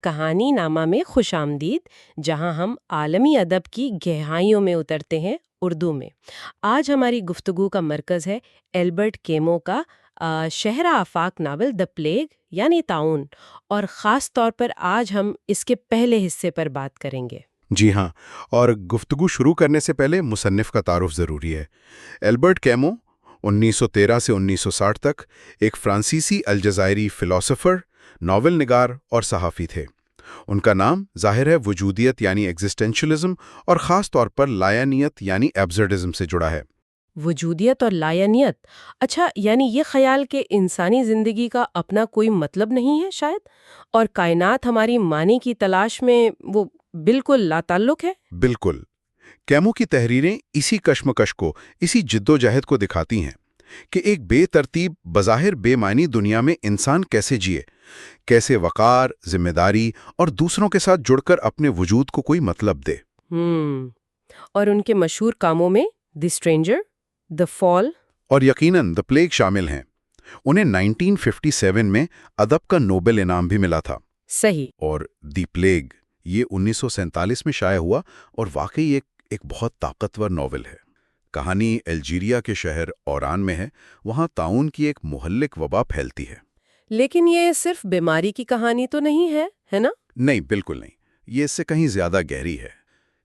کہانی نامہ میں خوش آمدید، جہاں ہم عالمی ادب کی گہرائیوں میں اترتے ہیں اردو میں۔ آج ہماری گفتگو کا مرکز ہے ایلبرٹ کیمو کا شہر آفاق ناول دا پلیگ یعنی طاعون، اور خاص طور پر آج ہم اس کے پہلے حصے پر بات کریں گے۔ جی ہاں، اور گفتگو شروع کرنے سے پہلے مصنف کا تعارف ضروری ہے۔ ایلبرٹ کیمو 1913 سے 1960 تک ایک فرانسیسی الجزائری فلاسفر، ناول نگار اور صحافی تھے۔ ان کا نام ظاہر ہے وجودیت یعنی ایگزسٹینشلزم اور خاص طور پر لایانیت یعنی ایبسرڈزم سے جڑا ہے۔ وجودیت اور لایانیت، اچھا، یعنی یہ خیال کہ انسانی زندگی کا اپنا کوئی مطلب نہیں ہے شاید، اور کائنات ہماری معنی کی تلاش میں وہ بالکل لا تعلق ہے۔ بالکل، کیمو کی تحریریں اسی کشمکش کو، اسی جدوجہد کو دکھاتی ہیں کہ ایک بے ترتیب، بظاہر بے معنی دنیا میں انسان کیسے جیے، کیسے وقار، ذمہ داری اور دوسروں کے ساتھ جڑ کر اپنے وجود کو کوئی مطلب دے۔ اور ان کے مشہور کاموں میں دی اسٹرینجر، دا فال اور یقیناً دی پلیگ شامل ہیں۔ انہیں 1957 میں ادب کا نوبل انعام بھی ملا تھا۔ صحیح۔ اور دی پلیگ یہ 1947 میں شائع ہوا اور واقعی ایک بہت طاقتور ناول ہے۔ کہانی الجیریا کے شہر اوران میں ہے، وہاں طاعون کی ایک مہلک وبا پھیلتی ہے۔ لیکن یہ صرف بیماری کی کہانی تو نہیں ہے نا؟ نہیں، بالکل نہیں، یہ اس سے کہیں زیادہ گہری ہے۔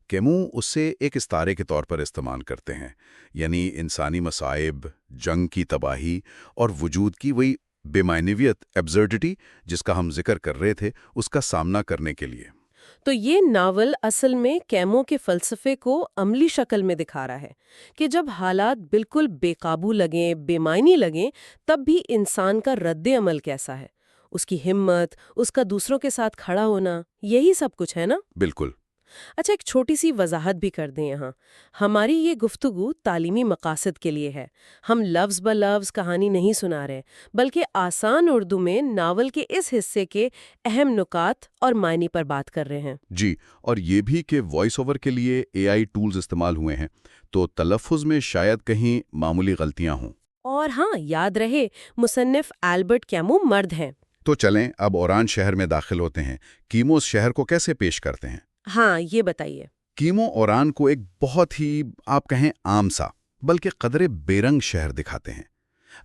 کیمو اس سے ایک استعارے کے طور پر استعمال کرتے ہیں، یعنی انسانی مصائب، جنگ کی تباہی اور وجود کی وہی بے معنویت، ایبسرڈٹی جس کا ہم ذکر کر رہے تھے، اس کا سامنا کرنے کے لیے۔ تو یہ ناول اصل میں کیمو کے فلسفے کو عملی شکل میں دکھا رہا ہے کہ جب حالات بالکل بے قابو لگیں، بے معنی لگیں، تب بھی انسان کا رد عمل کیسا ہے، اس کی ہمت، اس کا دوسروں کے ساتھ کھڑا ہونا، یہی سب کچھ ہے نا؟ بالکل۔ اچھا، ایک چھوٹی سی وضاحت بھی کر دیں یہاں۔ ہماری یہ گفتگو تعلیمی مقاصد کے لیے ہے۔ ہم لفظ بہ لفظ کہانی نہیں سنا رہے، بلکہ آسان اردو میں ناول کے اس حصے کے اہم نکات اور معنی پر بات کر رہے ہیں۔ جی، اور یہ بھی کہ وائس اوور کے لیے AI ٹولز استعمال ہوئے ہیں، تو تلفظ میں شاید کہیں معمولی غلطیاں ہوں۔ اور ہاں، یاد رہے مصنف ایلبرٹ کیمو مرد ہیں۔ تو چلیں اب اوران شہر میں داخل ہوتے ہیں۔ کیمو اس شہر کو کیسے پیش کرتے ہیں؟ ہاں، یہ بتائیے۔ کیمو اوران کو ایک بہت ہی، آپ کہیں، عام سا بلکہ قدرے بے رنگ شہر دکھاتے ہیں۔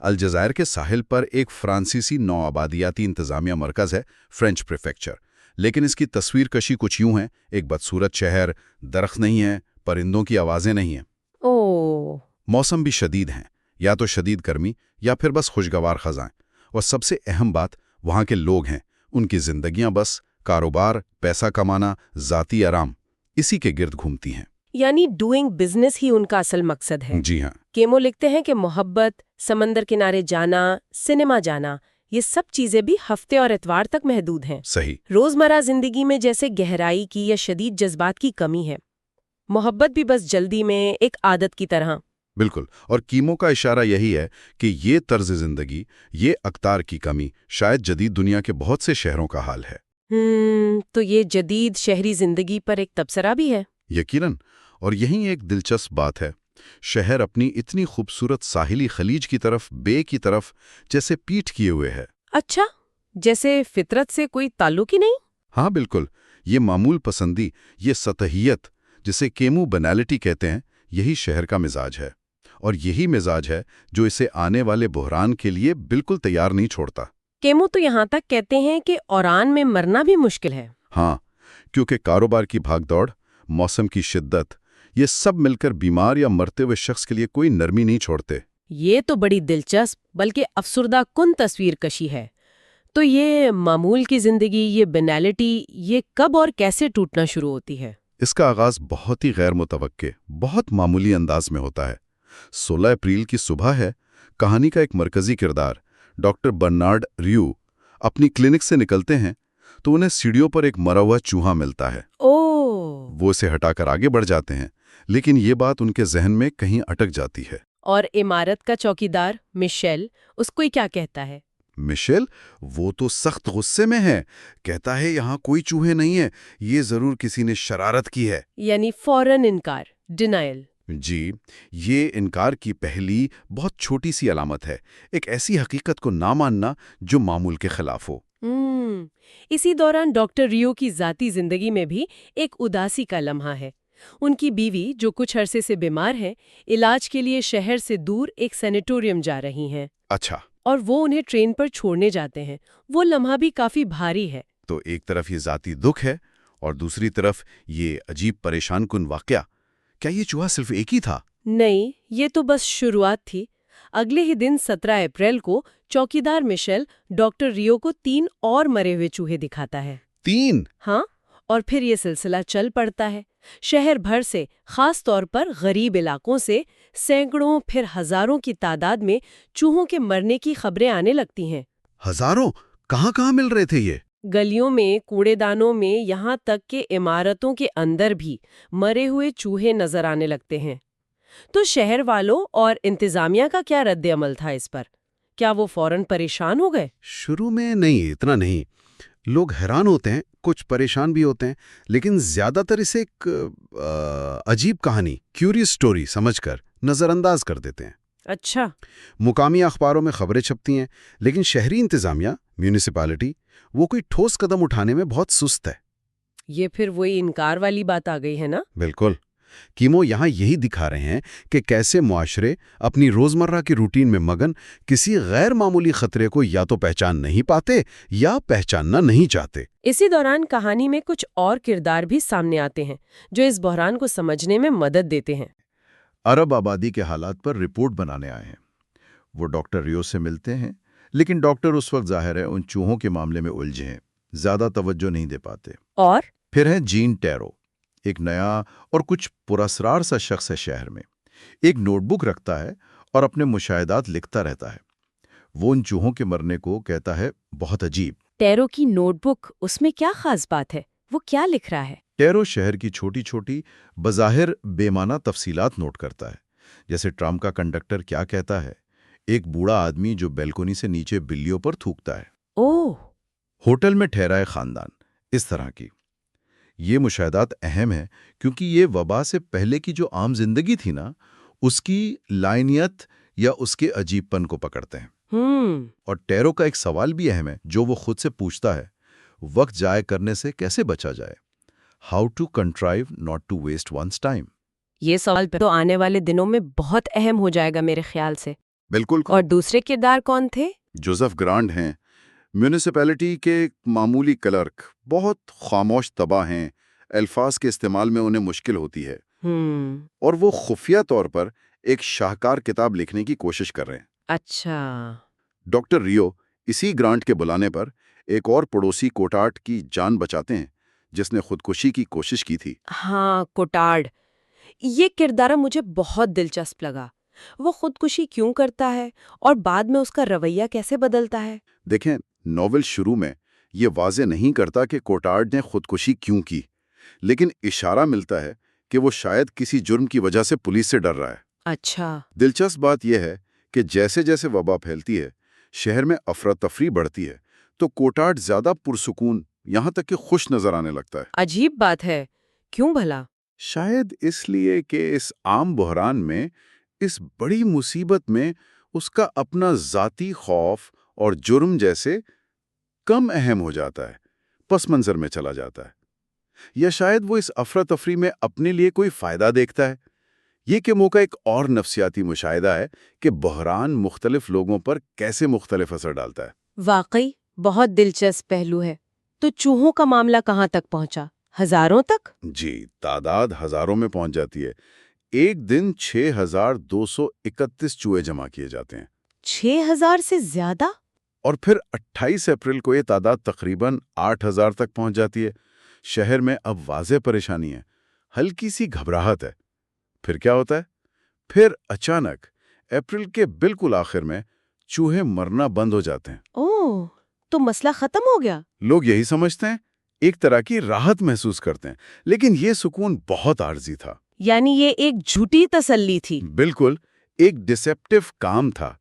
الجزائر کے ساحل پر ایک فرانسیسی نوآبادیاتی انتظامیہ مرکز ہے، فرینچ پریفیکچر، لیکن اس کی تصویر کشی کچھ یوں ہے: ایک بدصورت شہر، درخت نہیں ہے، پرندوں کی آوازیں نہیں ہیں۔ موسم بھی شدید ہیں، یا تو شدید گرمی یا پھر بس خوشگوار خزاں۔ اور سب سے اہم بات وہاں کے لوگ ہیں، ان کی زندگیاں بس کاروبار، پیسہ کمانا، ذاتی آرام، اسی کے گرد گھومتی ہیں۔ یعنی ڈوئنگ بزنس ہی ان کا اصل مقصد ہے۔ جی ہاں۔ کیمو لکھتے ہیں کہ محبت، سمندر کنارے جانا، سنیما جانا، یہ سب چیزیں بھی ہفتے اور اتوار تک محدود ہیں۔ صحیح۔ روزمرہ زندگی میں جیسے گہرائی کی یا شدید جذبات کی کمی ہے، محبت بھی بس جلدی میں ایک عادت کی طرح۔ بالکل، اور کیمو کا اشارہ یہی ہے کہ یہ طرز زندگی، یہ اقدار کی کمی شاید جدید دنیا کے بہت سے شہروں کا حال ہے۔ تو یہ جدید شہری زندگی پر ایک تبصرہ بھی ہے۔ یقیناً، اور یہی ایک دلچسپ بات ہے۔ شہر اپنی اتنی خوبصورت ساحلی خلیج کی طرف، بے کی طرف جیسے پیٹھ کیے ہوئے ہے۔ اچھا، جیسے فطرت سے کوئی تعلق ہی نہیں؟ ہاں بالکل، یہ معمول پسندی، یہ سطحیت جسے کیمو بینالٹی کہتے ہیں، یہی شہر کا مزاج ہے، اور یہی مزاج ہے جو اسے آنے والے بحران کے لیے بالکل تیار نہیں چھوڑتا۔ کیمو تو یہاں تک کہتے ہیں کہ اوران میں مرنا بھی مشکل ہے۔ ہاں، کیونکہ کاروبار کی بھاگ دوڑ، موسم کی شدت، یہ سب مل کر بیمار یا مرتے ہوئے شخص کے لیے کوئی نرمی نہیں چھوڑتے۔ یہ تو بڑی دلچسپ بلکہ افسردہ کن تصویر کشی ہے۔ تو یہ معمول کی زندگی، یہ بینالٹی، یہ کب اور کیسے ٹوٹنا شروع ہوتی ہے؟ اس کا آغاز بہت ہی غیر متوقع، بہت معمولی انداز میں ہوتا ہے۔ 16 اپریل کی صبح ہے۔ کہانی کا ایک مرکزی کردار، ڈاکٹر برنارڈ ریو، اپنی کلینک سے نکلتے ہیں تو انہیں سیڑھیوں پر ایک مرا ہوا چوہا ملتا ہے۔ وہ اسے ہٹا کر آگے بڑھ جاتے ہیں، لیکن یہ بات ان کے ذہن میں کہیں اٹک جاتی ہے۔ اور عمارت کا چوکیدار مشیل اس کو کیا کہتا ہے؟ مشیل، وہ تو سخت غصے میں ہے، کہتا ہے یہاں کوئی چوہے نہیں ہیں، یہ ضرور کسی نے شرارت کی ہے۔ یعنی فوراً انکار، ڈینائل۔ جی، یہ انکار کی پہلی بہت چھوٹی سی علامت ہے، ایک ایسی حقیقت کو نہ ماننا جو معمول کے خلاف ہو۔ اسی دوران ڈاکٹر ریو کی ذاتی زندگی میں بھی ایک اداسی کا لمحہ ہے۔ ان کی بیوی، جو کچھ عرصے سے بیمار ہیں، علاج کے لیے شہر سے دور ایک سینیٹوریم جا رہی ہیں، اچھا، اور وہ انہیں ٹرین پر چھوڑنے جاتے ہیں۔ وہ لمحہ بھی کافی بھاری ہے۔ تو ایک طرف یہ ذاتی دکھ ہے اور دوسری طرف یہ عجیب پریشان کن واقعہ۔ کیا یہ چوہا صرف ایک ہی تھا؟ نہیں، یہ تو بس شروعات تھی۔ اگلے ہی دن 17 اپریل کو چوکیدار مشیل ڈاکٹر ریو کو 3 اور مرے ہوئے چوہے دکھاتا ہے۔ 3؟ ہاں، اور پھر یہ سلسلہ چل پڑتا ہے۔ شہر بھر سے، خاص طور پر غریب علاقوں سے، سینکڑوں پھر ہزاروں کی تعداد میں چوہوں کے مرنے کی خبریں آنے لگتی ہیں۔ ہزاروں؟ کہاں کہاں مل رہے تھے یہ؟ گلیوں میں، کوڑے دانوں میں، یہاں تک کہ عمارتوں کے اندر بھی مرے ہوئے چوہے نظر آنے لگتے ہیں۔ تو شہر والوں اور انتظامیہ کا کیا رد عمل تھا اس پر؟ کیا وہ فوراً پریشان ہو گئے؟ شروع میں نہیں، اتنا نہیں۔ لوگ حیران ہوتے ہیں، کچھ پریشان بھی ہوتے ہیں، لیکن زیادہ تر اسے ایک عجیب کہانی، کیوریس سٹوری سمجھ کر نظر انداز کر دیتے ہیں۔ اچھا۔ مقامی اخباروں میں خبریں چھپتی ہیں، لیکن شہری انتظامیہ، میونسپلٹی، وہ کوئی ٹھوس قدم اٹھانے میں بہت سست ہے۔ یہ پھر وہی انکار والی بات آ گئی ہے نا؟ بالکل۔ کیمو یہاں یہی دکھا رہے ہیں کہ کیسے معاشرے اپنی روزمرہ کی روٹین میں مگن کسی غیر معمولی خطرے کو یا تو پہچان نہیں پاتے یا پہچاننا نہیں چاہتے۔ اسی دوران کہانی میں کچھ اور کردار بھی سامنے آتے ہیں جو اس بحران کو سمجھنے میں مدد دیتے ہیں۔ عرب آبادی کے حالات پر رپورٹ بنانے آئے ہیں۔ وہ ڈاکٹر ریو سے ملتے ہیں، لیکن ڈاکٹر اس وقت ظاہر ہے ان چوہوں کے معاملے میں الجھے ہیں، زیادہ توجہ نہیں دے پاتے۔ اور پھر ہے جین ٹیرو، ایک نیا اور کچھ پراسرار سا شخص ہے شہر میں۔ ایک نوٹ بک رکھتا ہے اور اپنے مشاہدات لکھتا رہتا ہے۔ وہ ان چوہوں کے مرنے کو کہتا ہے بہت عجیب۔ ٹیرو کی نوٹ بک، اس میں کیا خاص بات ہے؟ وہ کیا لکھ رہا ہے؟ ٹیرو شہر کی چھوٹی چھوٹی بظاہر بے معنی تفصیلات نوٹ کرتا ہے، جیسے ٹرام کا کنڈکٹر کیا کہتا ہے، ایک بوڑھا آدمی جو بیلکونی سے نیچے بلیوں پر تھوکتا ہے، اوہ، ہوٹل میں ٹھہرائے خاندان، اس طرح کی۔ یہ مشاہدات اہم ہیں کیونکہ یہ وبا سے پہلے کی جو عام زندگی تھی نا، اس کی لائنیت یا اس کے عجیب پن کو پکڑتے ہیں۔ اور ٹیرو کا ایک سوال بھی اہم ہے جو وہ خود سے پوچھتا ہے، وقت ضائع کرنے سے کیسے بچا جائے؟ How to contrive not to waste one's time. یہ سوال تو آنے والے دنوں میں بہت اہم ہو جائے گا میرے خیال سے۔ بالکل۔ اور دوسرے کردار کون تھے؟ جوزف گرانڈ ہیں، میونسپلٹی کے معمولی کلرک، بہت خاموش طبع ہیں، الفاظ کے استعمال میں انہیں مشکل ہوتی ہے، اور وہ خفیہ طور پر ایک شاہکار کتاب لکھنے کی کوشش کر رہے ہیں۔ اچھا۔ ڈاکٹر ریو اسی گرانٹ کے بلانے پر ایک اور پڑوسی کوٹارٹ کی جان بچاتے ہیں جس نے خودکشی کی کوشش کی تھی۔ ہاں، کوٹارڈ، یہ کردار مجھے بہت دلچسپ لگا۔ وہ خودکشی کیوں کرتا ہے اور بعد میں اس کا رویہ کیسے بدلتا ہے؟ دیکھیں، ناول شروع میں یہ واضح نہیں کرتا کہ کوٹارڈ نے خودکشی کیوں کی، لیکن اشارہ ملتا ہے کہ وہ شاید کسی جرم کی وجہ سے پولیس سے ڈر رہا ہے۔ اچھا۔ دلچسپ بات یہ ہے کہ جیسے جیسے وبا پھیلتی ہے، شہر میں افراتفری بڑھتی ہے، تو کوٹارڈ زیادہ پرسکون، یہاں تک کہ خوش نظر آنے لگتا ہے۔ عجیب بات ہے، کیوں بھلا؟ شاید اس لیے کہ اس عام بحران میں، اس بڑی مصیبت میں، اس کا اپنا ذاتی خوف اور جرم جیسے کم اہم ہو جاتا ہے، پس منظر میں چلا جاتا ہے۔ یا شاید وہ اس افراتفری میں اپنے لیے کوئی فائدہ دیکھتا ہے۔ یہ کہ موقع ایک اور نفسیاتی مشاہدہ ہے کہ بحران مختلف لوگوں پر کیسے مختلف اثر ڈالتا ہے۔ واقعی بہت دلچسپ پہلو ہے۔ تو چوہوں کا معاملہ کہاں تک پہنچا؟ ہزاروں تک؟ جی، تعداد ہزاروں میں پہنچ جاتی ہے۔ ایک دن 6231 چوہے جمع کیے جاتے ہیں۔ 6000 سے زیادہ؟ اور پھر 28 اپریل کو یہ تعداد تقریباً 8000 تک پہنچ جاتی ہے۔ شہر میں اب واضح پریشانی ہے، ہلکی سی گھبراہٹ ہے۔ پھر کیا ہوتا ہے؟ پھر اچانک اپریل کے بالکل آخر میں چوہے مرنا بند ہو جاتے ہیں۔ اوہ، تو مسئلہ ختم ہو گیا؟ لوگ یہی سمجھتے ہیں، ایک طرح کی راحت محسوس کرتے ہیں، لیکن یہ سکون بہت عارضی تھا۔ یعنی یہ ایک جھوٹی تسلی تھی؟ بالکل، ایک ڈسیپٹیو کام تھا۔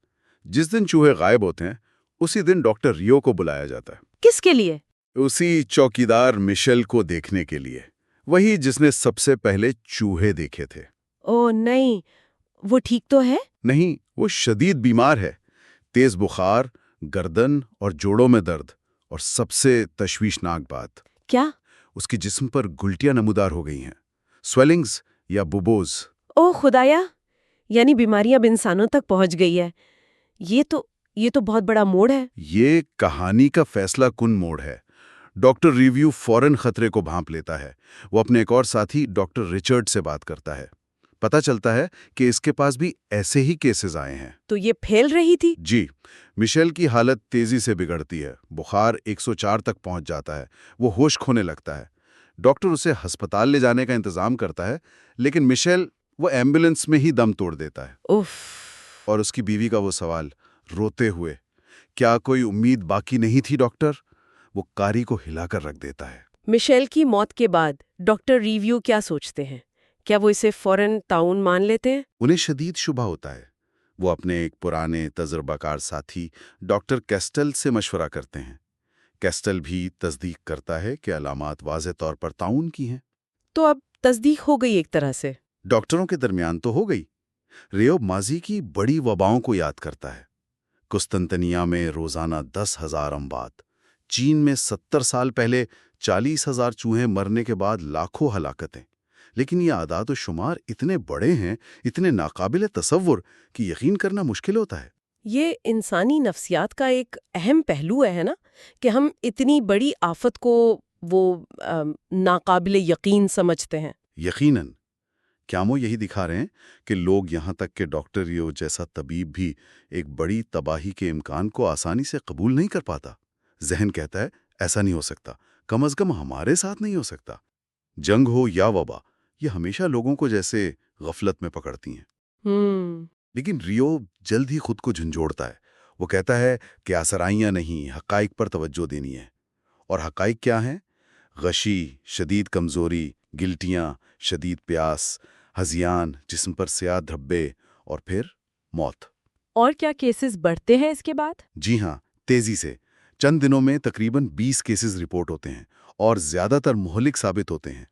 جس دن چوہے غائب ہوتے ہیں، اسی دن ڈاکٹر ریو کو بلایا جاتا ہے۔ کس کے لیے؟ اسی چوکیدار مشیل کو دیکھنے کے لیے، وہی جس نے سب سے پہلے چوہے دیکھے تھے۔ اوہ نہیں، وہ ٹھیک تو ہے؟ نہیں، وہ شدید بیمار ہے، تیز بخار، گردن اور جوڑوں میں درد، اور سب سے تشویشناک بات، کیا؟ اس کے جسم پر گلٹیاں نمودار ہو گئی ہیں، سویلنگز یا بوبوز۔ او خدایا، یعنی بیماری اب انسانوں تک پہنچ گئی ہے۔ یہ تو بہت بڑا موڑ ہے۔ یہ کہانی کا فیصلہ کن موڑ ہے۔ ڈاکٹر ریویو فوراً خطرے کو بھانپ لیتا ہے۔ وہ اپنے ایک اور ساتھی ڈاکٹر ریچرڈ سے بات کرتا ہے۔ پتہ چلتا ہے کہ اس کے پاس بھی ایسے ہی کیسز آئے ہیں۔ تو یہ پھیل رہی تھی؟ جی، مشیل کی حالت تیزی سے بگڑتی ہے، بخار 104 تک پہنچ جاتا ہے، وہ ہوش کھونے لگتا ہے۔ ڈاکٹر اسے ہسپتال لے جانے کا انتظام کرتا ہے، لیکن مشیل وہ ایمبولینس میں ہی دم توڑ دیتا ہے۔ اف۔ اور اس کی بیوی کا وہ سوال، روتے ہوئے، کیا کوئی امید باقی نہیں تھی ڈاکٹر؟ وہ کاری کو ہلا کر رکھ دیتا ہے۔ مشیل کی موت کے بعد ڈاکٹر ریویو کیا سوچتے ہیں؟ کیا وہ اسے فوراً تعاون مان لیتے ہیں؟ انہیں شدید شبہ ہوتا ہے۔ وہ اپنے ایک پرانے تجربہ کار ساتھی ڈاکٹر کیسٹل سے مشورہ کرتے ہیں۔ کیسٹل بھی تصدیق کرتا ہے کہ علامات واضح طور پر تعاون کی ہیں۔ تو اب تصدیق ہو گئی ایک طرح سے۔ ڈاکٹروں کے درمیان تو ہو گئی۔ ریو ماضی کی بڑی وباؤں کو یاد کرتا ہے۔ قسطنطنیہ میں روزانہ 10,000 اموات، چین میں 70 سال پہلے 40,000 چوہے مرنے کے بعد لاکھوں ہلاکتیں۔ لیکن یہ اعداد و شمار اتنے بڑے ہیں، اتنے ناقابل تصور کہ یقین کرنا مشکل ہوتا ہے۔ یہ انسانی نفسیات کا ایک اہم پہلو ہے نا، کہ ہم اتنی بڑی آفت کو وہ ناقابل یقین سمجھتے ہیں۔ یقیناً کیامو یہی دکھا رہے ہیں کہ لوگ یہاں تک کہ ڈاکٹر ریو جیسا طبیب بھی ایک بڑی تباہی کے امکان کو آسانی سے قبول نہیں کر پاتا۔ ذہن کہتا ہے ایسا نہیں ہو سکتا، کم از کم ہمارے ساتھ نہیں ہو سکتا۔ جنگ ہو یا وبا، یہ ہمیشہ لوگوں کو جیسے غفلت میں پکڑتی ہیں۔ لیکن ریو جلد ہی خود کو جھنجھوڑتا ہے۔ وہ کہتا ہے کہ آسرائیاں نہیں، حقائق پر توجہ دینی ہے۔ اور حقائق کیا ہیں؟ غشی، شدید کمزوری، گلٹیاں، شدید پیاس، ہذیان، جسم پر سیاہ دھبے، اور پھر موت۔ اور کیا کیسز بڑھتے ہیں اس کے بعد؟ جی ہاں، تیزی سے۔ چند دنوں میں تقریباً 20 کیسز رپورٹ ہوتے ہیں، اور زیادہ تر مہلک ثابت ہوتے ہیں۔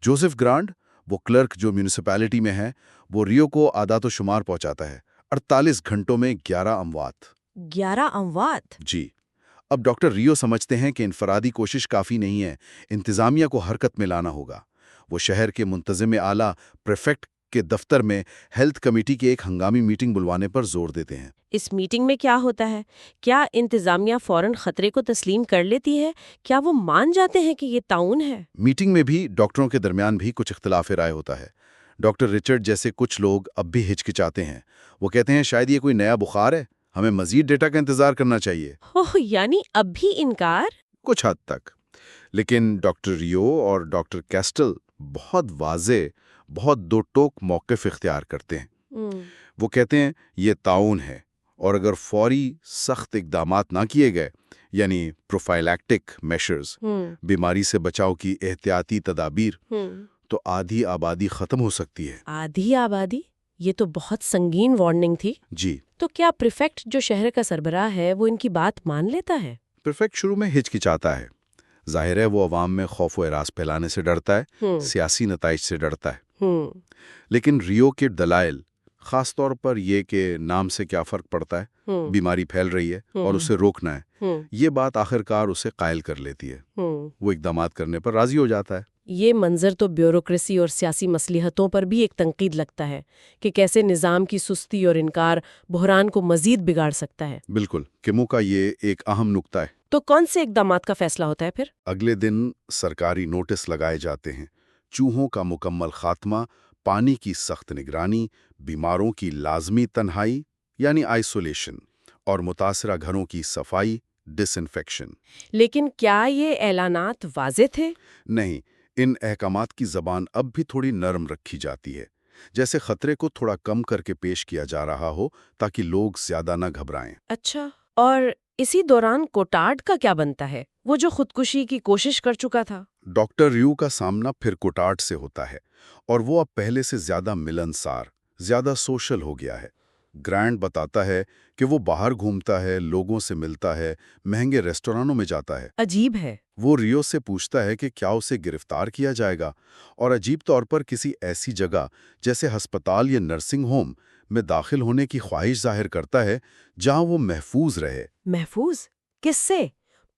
جوزف گرانڈ، وہ کلرک جو میونسپیلٹی میں ہے، وہ ریو کو اعداد و شمار پہنچاتا ہے۔ 48 گھنٹوں میں 11 اموات۔ 11 اموات؟ جی۔ اب ڈاکٹر ریو سمجھتے ہیں کہ انفرادی کوشش کافی نہیں ہے، انتظامیہ کو حرکت میں لانا ہوگا۔ وہ شہر کے منتظم اعلیٰ پریفیکٹ کے دفتر میں ہیلتھ کمیٹی کی ایک ہنگامی میٹنگ بلوانے پر زور دیتے ہیں۔ اس میٹنگ میں کیا ہوتا ہے؟ کیا انتظامیہ فوراً خطرے کو تسلیم کر لیتی ہے؟ کیا وہ مان جاتے ہیں کہ یہ تعاون ہے؟ میٹنگ میں بھی ڈاکٹروں کے درمیان بھی کچھ اختلاف رائے ہوتا ہے۔ ڈاکٹر ریچرڈ جیسے کچھ لوگ اب بھی ہچکچاتے ہیں۔ وہ کہتے ہیں شاید یہ کوئی نیا بخار ہے، ہمیں مزید ڈیٹا کا انتظار کرنا چاہیے۔ یعنی اب بھی انکار؟ کچھ حد تک۔ لیکن ڈاکٹر ریو اور ڈاکٹر کیسٹل بہت واضح، بہت دو ٹوک موقف اختیار کرتے ہیں۔ وہ کہتے ہیں یہ تعاون ہے، اور اگر فوری سخت اقدامات نہ کیے گئے، یعنی پروفائلیکٹک میشرز، بیماری سے بچاؤ کی احتیاطی تدابیر، تو آدھی آبادی ختم ہو سکتی ہے۔ آدھی آبادی؟ یہ تو بہت سنگین وارننگ تھی۔ جی۔ تو کیا پریفیکٹ جو شہر کا سربراہ ہے وہ ان کی بات مان لیتا ہے؟ پریفیکٹ شروع میں ہچکچاتا ہے۔ ظاہر ہے وہ عوام میں خوف و ہراس پھیلانے سے ڈرتا ہے، سیاسی نتائج سے ڈرتا ہے۔ لیکن ریو کے دلائل، خاص طور پر یہ کہ نام سے کیا فرق پڑتا ہے، بیماری پھیل رہی ہے اور اسے روکنا ہے، یہ بات آخرکار اسے قائل کر لیتی ہے۔ وہ اقدامات کرنے پر راضی ہو جاتا ہے۔ یہ منظر تو بیوروکریسی اور سیاسی مصلحتوں پر بھی ایک تنقید لگتا ہے کہ کیسے نظام کی سستی اور انکار بحران کو مزید بگاڑ سکتا ہے۔ بالکل، کیمو کا یہ ایک اہم نقطہ ہے۔ تو کون سے اقدامات کا فیصلہ ہوتا ہے پھر؟ اگلے دن سرکاری نوٹس لگائے جاتے ہیں، چوہوں کا مکمل خاتمہ، پانی کی سخت نگرانی، بیماروں کی لازمی تنہائی یعنی آئسولیشن، اور متاثرہ گھروں کی صفائی، ڈس انفیکشن۔ لیکن کیا یہ اعلانات واضح تھے؟ نہیں، ان احکامات کی زبان اب بھی تھوڑی نرم رکھی جاتی ہے، جیسے خطرے کو تھوڑا کم کر کے پیش کیا جا رہا ہو تاکہ لوگ زیادہ نہ گھبرائیں۔ اچھا، اور اسی دوران کوٹارڈ کا کیا بنتا ہے، وہ جو خودکشی کی کوشش کر چکا تھا؟ ڈاکٹر ریو کا سامنا پھر کوٹارڈ سے ہوتا ہے، اور وہ اب پہلے سے زیادہ ملنسار، زیادہ سوشل ہو گیا ہے۔ گرانڈ بتاتا ہے کہ وہ باہر گھومتا ہے، لوگوں سے ملتا ہے، مہنگے ریسٹورانوں میں جاتا ہے۔ عجیب ہے۔ وہ ریو سے پوچھتا ہے کہ کیا اسے گرفتار کیا جائے گا، اور عجیب طور پر کسی ایسی جگہ جیسے ہسپتال یا نرسنگ ہوم میں داخل ہونے کی خواہش ظاہر کرتا ہے جہاں وہ محفوظ رہے۔ محفوظ؟ کس سے؟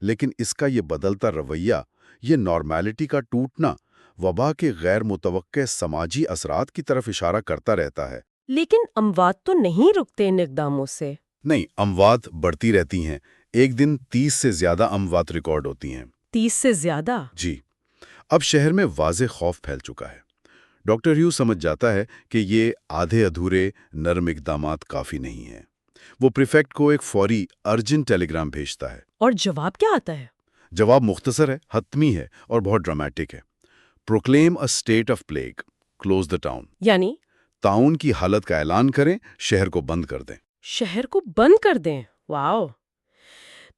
لیکن اس کا یہ بدلتا رویہ، یہ نارمیلٹی کا ٹوٹنا وبا کے غیر متوقع سماجی اثرات کی طرف اشارہ کرتا رہتا ہے۔ لیکن اموات تو نہیں رکتے ان اقداموں سے۔ نہیں، اموات بڑھتی رہتی ہیں، ایک دن 30 سے زیادہ اموات ریکارڈ ہوتی ہیں۔ 30 سے زیادہ؟ جی، اب شہر میں واضح خوف پھیل چکا ہے۔ ڈاکٹر ہیو سمجھ جاتا ہے کہ یہ آدھے ادھورے نرم اقدامات کافی نہیں ہیں۔ وہ پریفیکٹ کو ایک فوری ارجنٹ ٹیلی گرام بھیجتا ہے۔ اور جواب کیا آتا ہے؟ جواب مختصر ہے، حتمی ہے اور بہت ڈرامیٹک ہے۔ Proclaim a state of plague, close the town. یعنی تعاون کی حالت کا اعلان کریں، شہر کو بند کر دیں۔ شہر کو بند کر دیں؟ واؤ!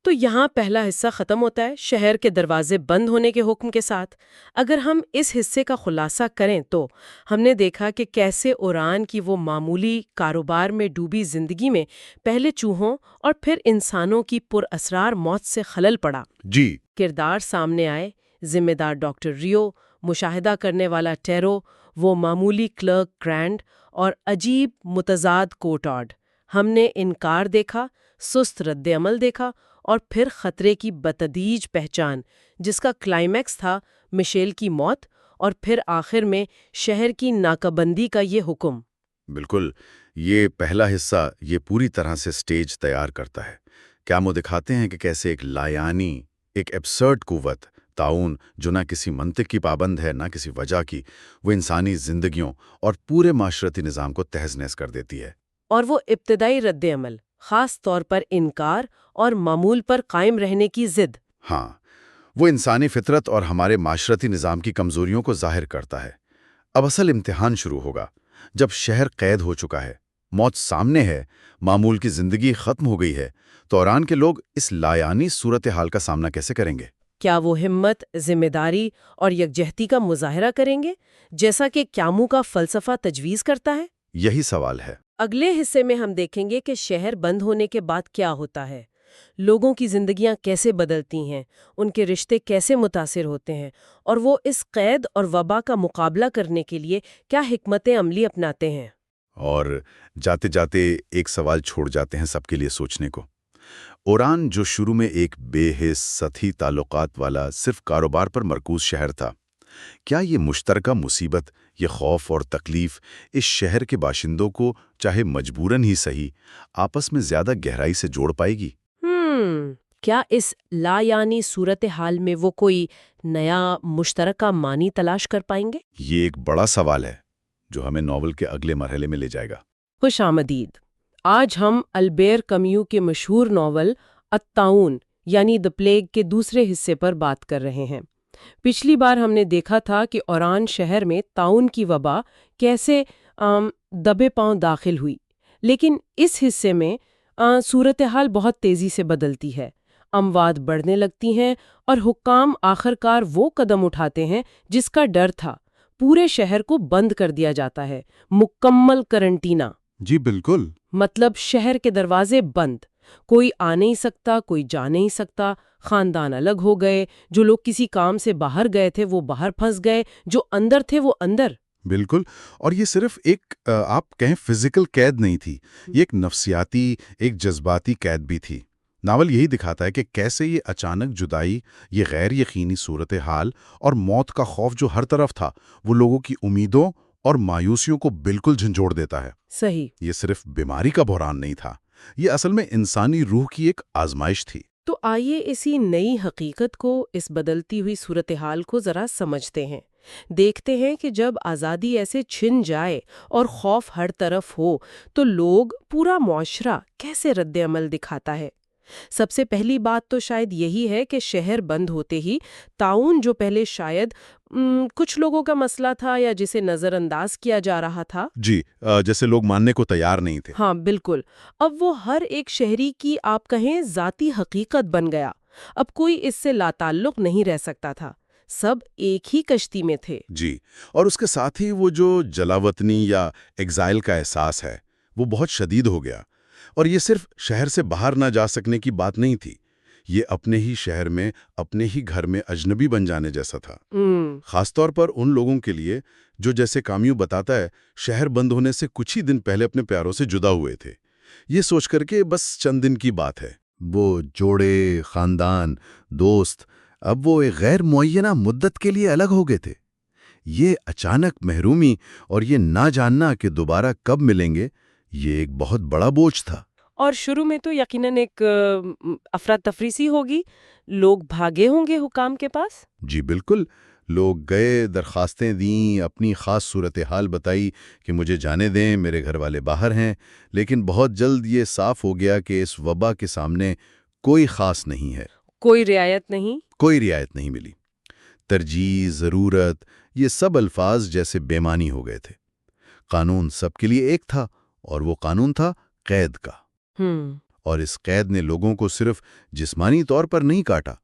تو یہاں پہلا حصہ ختم ہوتا ہے شہر کے دروازے بند ہونے کے حکم کے ساتھ۔ اگر ہم اس حصے کا خلاصہ کریں تو ہم نے دیکھا کہ کیسے اوران کی وہ معمولی کاروبار میں ڈوبی زندگی میں پہلے چوہوں اور پھر انسانوں کی پر اسرار موت سے خلل پڑا۔ جی، کردار سامنے آئے، ذمہ دار ڈاکٹر ریو، مشاہدہ کرنے والا ٹیرو، وہ معمولی کلرک گرینڈ اور عجیب متضاد کوٹارڈ۔ ہم نے انکار دیکھا، سست رد عمل دیکھا اور پھر خطرے کی بتدریج پہچان، جس کا کلائمیکس تھا مشیل کی موت اور پھر آخر میں شہر کی ناکہ بندی کا یہ حکم۔ بالکل، یہ پہلا حصہ یہ پوری طرح سے سٹیج تیار کرتا ہے۔ کیا وہ دکھاتے ہیں کہ کیسے ایک لایانی، ایک ایبسرڈ قوت، تعاون جو نہ کسی منطق کی پابند ہے نہ کسی وجہ کی، وہ انسانی زندگیوں اور پورے معاشرتی نظام کو تہز نہز کر دیتی ہے۔ اور وہ ابتدائی رد عمل، خاص طور پر انکار اور معمول پر قائم رہنے کی ضد۔ ہاں، وہ انسانی فطرت اور ہمارے معاشرتی نظام کی کمزوریوں کو ظاہر کرتا ہے۔ اب اصل امتحان شروع ہوگا، جب شہر قید ہو چکا ہے، موت سامنے ہے، معمول کی زندگی ختم ہو گئی ہے، تو اوران کے لوگ اس لایانی صورتحال کا سامنا کیسے کریں گے؟ کیا وہ ہمت، ذمہ داری اور یکجہتی کا مظاہرہ کریں گے، جیسا کہ کیامو کا فلسفہ تجویز کرتا ہے؟ یہی سوال ہے۔ اگلے حصے میں ہم دیکھیں گے کہ شہر بند ہونے کے بعد کیا ہوتا ہے، لوگوں کی زندگیاں کیسے بدلتی ہیں، ان کے رشتے کیسے متاثر ہوتے ہیں، اور وہ اس قید اور وبا کا مقابلہ کرنے کے لیے کیا حکمت عملی اپناتے ہیں۔ اور جاتے جاتے ایک سوال چھوڑ جاتے ہیں سب کے لیے سوچنے کو۔ اوران جو شروع میں ایک بے حس سطحی تعلقات والا صرف کاروبار پر مرکوز شہر تھا، کیا یہ مشترکہ مصیبت، یہ خوف اور تکلیف اس شہر کے باشندوں کو چاہے مجبوراً ہی صحیح آپس میں زیادہ گہرائی سے جوڑ پائے گی؟ کیا اس لا یعنی صورتحال میں وہ کوئی نیا مشترکہ معنی تلاش کر پائیں گے؟ یہ ایک بڑا سوال ہے جو ہمیں ناول کے اگلے مرحلے میں لے جائے گا۔ خوش آمدید۔ آج ہم البیر کمیو کے مشہور ناول الطاعون یعنی دی پلیگ کے دوسرے حصے پر بات کر رہے ہیں۔ پچھلی بار ہم نے دیکھا تھا کہ اوران شہر میں طاعون کی وبا کیسے دبے پاؤں داخل ہوئی، لیکن اس حصے میں صورتحال بہت تیزی سے بدلتی ہے، اموات بڑھنے لگتی ہیں اور حکام آخرکار وہ قدم اٹھاتے ہیں جس کا ڈر تھا، پورے شہر کو بند کر دیا جاتا ہے، مکمل کرنٹینا۔ جی بالکل۔ مطلب شہر کے دروازے بند، کوئی آ نہیں سکتا، کوئی جا نہیں سکتا، خاندان الگ ہو گئے، جو لوگ کسی کام سے باہر گئے تھے وہ باہر پھنس گئے، جو اندر تھے وہ اندر۔ بالکل، اور یہ صرف ایک آپ کہیں فزیکل قید نہیں تھی، یہ ایک نفسیاتی، ایک جذباتی قید بھی تھی۔ ناول یہی دکھاتا ہے کہ کیسے یہ اچانک جدائی، یہ غیر یقینی صورتحال اور موت کا خوف جو ہر طرف تھا، وہ لوگوں کی امیدوں اور مایوسیوں کو بالکل جھنجھوڑ دیتا ہے۔ صحیح۔ یہ صرف بیماری کا بحران نہیں تھا، یہ اصل میں انسانی روح کی ایک آزمائش تھی۔ تو آئیے اسی نئی حقیقت کو، اس بدلتی ہوئی صورتحال کو ذرا سمجھتے ہیں۔ دیکھتے ہیں کہ جب آزادی ایسے چھن جائے اور خوف ہر طرف ہو تو لوگ، پورا معاشرہ کیسے رد عمل دکھاتا ہے۔ سب سے پہلی بات تو شاید یہی ہے کہ شہر بند ہوتے ہی طاعون، جو پہلے شاید کچھ لوگوں کا مسئلہ تھا یا جسے نظر انداز کیا جا رہا تھا، جی، جیسے لوگ ماننے کو تیار نہیں تھے۔ ہاں بالکل، اب وہ ہر ایک شہری کی آپ کہیں ذاتی حقیقت بن گیا۔ اب کوئی اس سے لا تعلق نہیں رہ سکتا تھا، سب ایک ہی کشتی میں تھے۔ جی، اور اس کے ساتھ ہی وہ جو جلاوطنی یا ایگزائل کا احساس ہے وہ بہت شدید ہو گیا۔ اور یہ صرف شہر سے باہر نہ جا سکنے کی بات نہیں تھی، یہ اپنے ہی شہر میں، اپنے ہی گھر میں اجنبی بن جانے جیسا تھا۔ خاص طور پر ان لوگوں کے لیے جو، جیسے کامیو بتاتا ہے، شہر بند ہونے سے کچھ ہی دن پہلے اپنے پیاروں سے جدا ہوئے تھے۔ یہ سوچ کر کے بس چند دن کی بات ہے، وہ جوڑے، خاندان، دوست اب وہ ایک غیر معینہ مدت کے لیے الگ ہو گئے تھے۔ یہ اچانک محرومی اور یہ نہ جاننا کہ دوبارہ کب ملیں گے، یہ ایک بہت بڑا بوجھ تھا۔ اور شروع میں تو یقیناً ایک افراتفری سی ہوگی، لوگ بھاگے ہوں گے حکام کے پاس؟ جی بالکل، لوگ گئے، درخواستیں دیں، اپنی خاص صورتحال بتائی کہ مجھے جانے دیں، میرے گھر والے باہر ہیں، لیکن بہت جلد یہ صاف ہو گیا کہ اس وبا کے سامنے کوئی خاص نہیں ہے۔ کوئی رعایت نہیں؟ کوئی رعایت نہیں ملی۔ ترجیح، ضرورت، یہ سب الفاظ جیسے بے معنی ہو گئے تھے۔ قانون سب کے لیے ایک تھا، اور وہ قانون تھا قید کا۔ اور اس قید نے لوگوں کو صرف جسمانی طور پر نہیں کاٹا،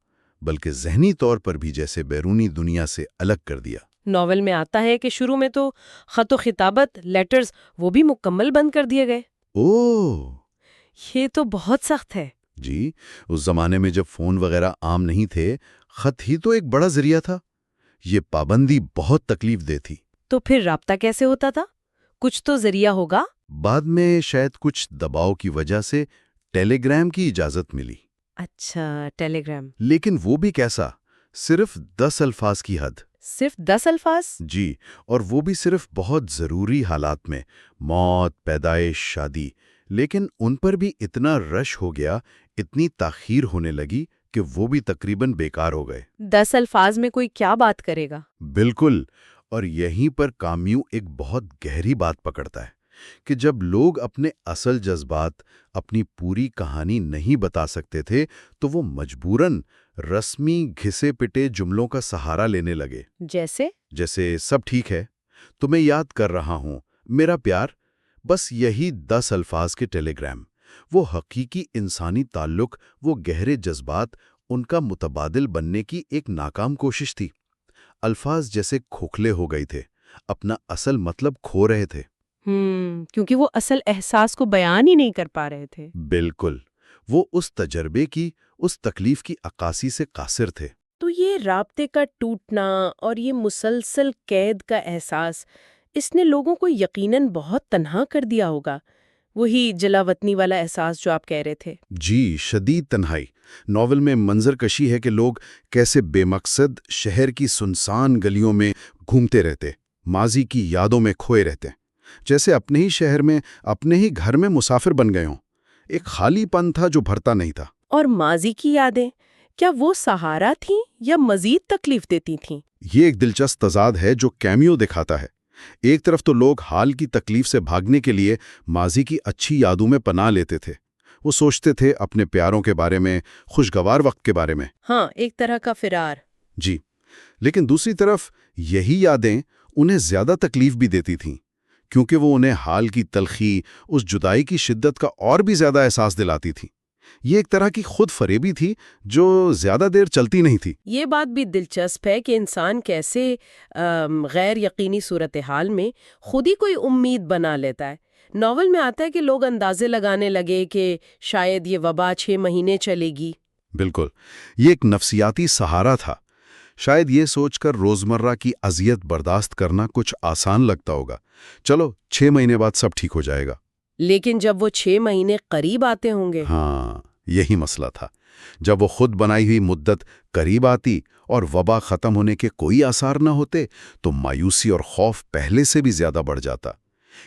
بلکہ ذہنی طور پر بھی جیسے بیرونی دنیا سے الگ کر دیا۔ ناول میں آتا ہے کہ شروع میں تو خط و خطابت، لیٹرز، وہ بھی مکمل بند کر دیے گئے۔ اوہ! یہ تو بہت سخت ہے۔ جی، اس زمانے میں جب فون وغیرہ عام نہیں تھے، خط ہی تو ایک بڑا ذریعہ تھا۔ یہ پابندی بہت تکلیف دہ تھی۔ تو پھر رابطہ کیسے ہوتا تھا؟ کچھ تو ذریعہ ہوگا؟ بعد میں شاید کچھ دباؤ کی وجہ سے ٹیلی گرام کی اجازت ملی۔ اچھا، ٹیلی گرام۔ لیکن وہ بھی کیسا؟ صرف 10 الفاظ کی حد۔ صرف 10 الفاظ؟ جی، اور وہ بھی صرف بہت ضروری حالات میں، موت، پیدائش، شادی۔ لیکن ان پر بھی اتنا رش ہو گیا، اتنی تاخیر ہونے لگی کہ وہ بھی تقریباً بیکار ہو گئے۔ 10 الفاظ میں کوئی کیا بات کرے گا؟ بالکل، اور یہیں پر کامیو ایک بہت گہری بات پکڑتا ہے کہ جب لوگ اپنے اصل جذبات، اپنی پوری کہانی نہیں بتا سکتے تھے تو وہ مجبوراً رسمی گھسے پٹے جملوں کا سہارا لینے لگے۔ جیسے سب ٹھیک ہے، تمہیں یاد کر رہا ہوں، میرا پیار، بس یہی 10 الفاظ کے ٹیلی گرام۔ وہ حقیقی انسانی تعلق، وہ گہرے جذبات، ان کا متبادل بننے کی ایک ناکام کوشش تھی۔ الفاظ جیسے کھوکھلے ہو گئے تھے، اپنا اصل مطلب کھو رہے تھے۔ کیونکہ وہ اصل احساس کو بیان ہی نہیں کر پا رہے تھے۔ بالکل، وہ اس تجربے کی، اس تکلیف کی عکاسی سے قاصر تھے۔ تو یہ رابطے کا ٹوٹنا اور یہ مسلسل قید کا احساس، اس نے لوگوں کو یقیناً بہت تنہا کر دیا ہوگا۔ وہی جلاوطنی والا احساس جو آپ کہہ رہے تھے۔ جی، شدید تنہائی۔ ناول میں منظر کشی ہے کہ لوگ کیسے بے مقصد شہر کی سنسان گلیوں میں گھومتے رہتے، ماضی کی یادوں میں کھوئے رہتے، جیسے اپنے ہی شہر میں، اپنے ہی گھر میں مسافر بن گئے ہوں۔ ایک خالی پن تھا جو بھرتا نہیں تھا۔ اور ماضی کی یادیں، کیا وہ سہارا تھیں یا مزید تکلیف دیتی تھیں؟ یہ ایک دلچسپ تضاد ہے جو کیمیو دکھاتا ہے۔ ایک طرف تو لوگ حال کی تکلیف سے بھاگنے کے لیے ماضی کی اچھی یادوں میں پناہ لیتے تھے، وہ سوچتے تھے اپنے پیاروں کے بارے میں، خوشگوار وقت کے بارے میں۔ ہاں، ایک طرح کا فرار۔ جی، لیکن دوسری طرف یہی یادیں انہیں زیادہ تکلیف بھی دیتی تھیں، کیونکہ وہ انہیں حال کی تلخی، اس جدائی کی شدت کا اور بھی زیادہ احساس دلاتی تھی۔ یہ ایک طرح کی خود فریبی تھی جو زیادہ دیر چلتی نہیں تھی۔ یہ بات بھی دلچسپ ہے کہ انسان کیسے غیر یقینی صورتحال میں خود ہی کوئی امید بنا لیتا ہے۔ ناول میں آتا ہے کہ لوگ اندازے لگانے لگے کہ شاید یہ وبا 6 مہینے چلے گی۔ بالکل، یہ ایک نفسیاتی سہارا تھا۔ شاید یہ سوچ کر روزمرہ کی اذیت برداشت کرنا کچھ آسان لگتا ہوگا، چلو 6 مہینے بعد سب ٹھیک ہو جائے گا۔ لیکن جب وہ 6 مہینے قریب آتے ہوں گے۔ ہاں، یہی مسئلہ تھا۔ جب وہ خود بنائی ہوئی مدت قریب آتی اور وبا ختم ہونے کے کوئی آثار نہ ہوتے تو مایوسی اور خوف پہلے سے بھی زیادہ بڑھ جاتا۔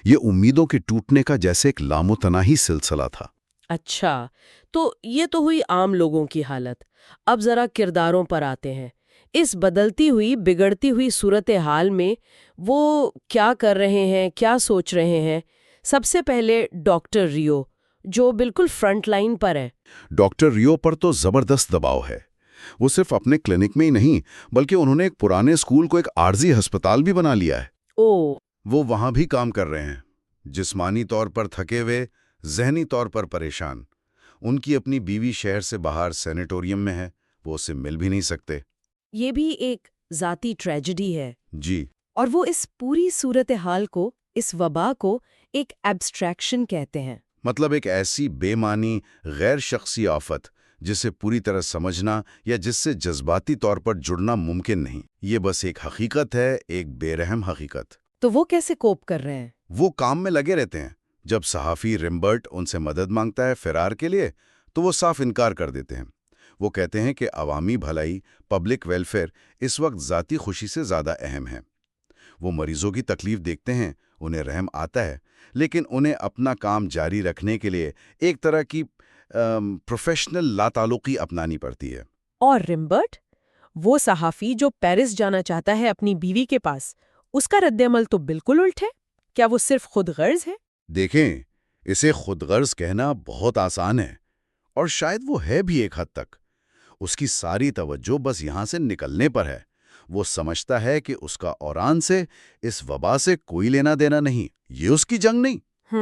یہ امیدوں کے ٹوٹنے کا جیسے ایک لامتناہی سلسلہ تھا۔ اچھا، تو یہ تو ہوئی عام لوگوں کی حالت۔ اب ذرا کرداروں پر آتے ہیں۔ اس بدلتی ہوئی، بگڑتی ہوئی صورتحال میں وہ کیا کر رہے ہیں، کیا سوچ رہے ہیں؟ سب سے پہلے ڈاکٹر ریو، جو بالکل فرنٹ لائن پر ہے۔ ڈاکٹر ریو پر تو زبردست دباؤ ہے۔ وہ صرف اپنے کلینک میں ہی نہیں، بلکہ انہوں نے ایک پرانے اسکول کو ایک عارضی ہسپتال بھی بنا لیا ہے۔ وہ وہاں بھی کام کر رہے ہیں، جسمانی طور پر تھکے ہوئے، ذہنی طور پر پریشان۔ ان کی اپنی بیوی شہر سے باہر سینیٹوریم میں ہے، وہ اسے مل بھی نہیں سکتے۔ یہ بھی ایک ذاتی ٹریجڈی ہے۔ جی، اور وہ اس پوری صورتحال کو، اس وبا کو ایک ایبسٹریکشن کہتے ہیں۔ مطلب ایک ایسی بے معنی، غیر شخصی آفت جسے پوری طرح سمجھنا یا جس سے جذباتی طور پر جڑنا ممکن نہیں۔ یہ بس ایک حقیقت ہے، ایک بے رحم حقیقت۔ تو وہ کیسے کوپ کر رہے ہیں؟ وہ کام میں لگے رہتے ہیں، جب صحافی رمبرٹ ان سے مدد مانگتا ہے فرار کے لیے تو وہ صاف انکار کر دیتے ہیں۔ وہ کہتے ہیں کہ عوامی بھلائی، پبلک ویلفیئر اس وقت ذاتی خوشی سے زیادہ اہم ہے۔ وہ مریضوں کی تکلیف دیکھتے ہیں، انہیں رحم آتا ہے، لیکن انہیں اپنا کام جاری رکھنے کے لیے ایک طرح کی پروفیشنل لاتعلقی اپنانی پڑتی ہے۔ اور رمبرٹ، وہ صحافی جو پیرس جانا چاہتا ہے اپنی بیوی کے پاس، اس کا رد عمل تو بالکل الٹ ہے۔ کیا وہ صرف خود غرض ہے؟ دیکھیں، اسے خود غرض کہنا بہت آسان ہے، اور شاید وہ ہے بھی ایک حد تک۔ اس کی ساری توجہ بس یہاں سے نکلنے پر ہے۔ وہ سمجھتا ہے کہ اس کا اوران سے، اس وبا سے کوئی لینا دینا نہیں، یہ اس کی جنگ نہیں۔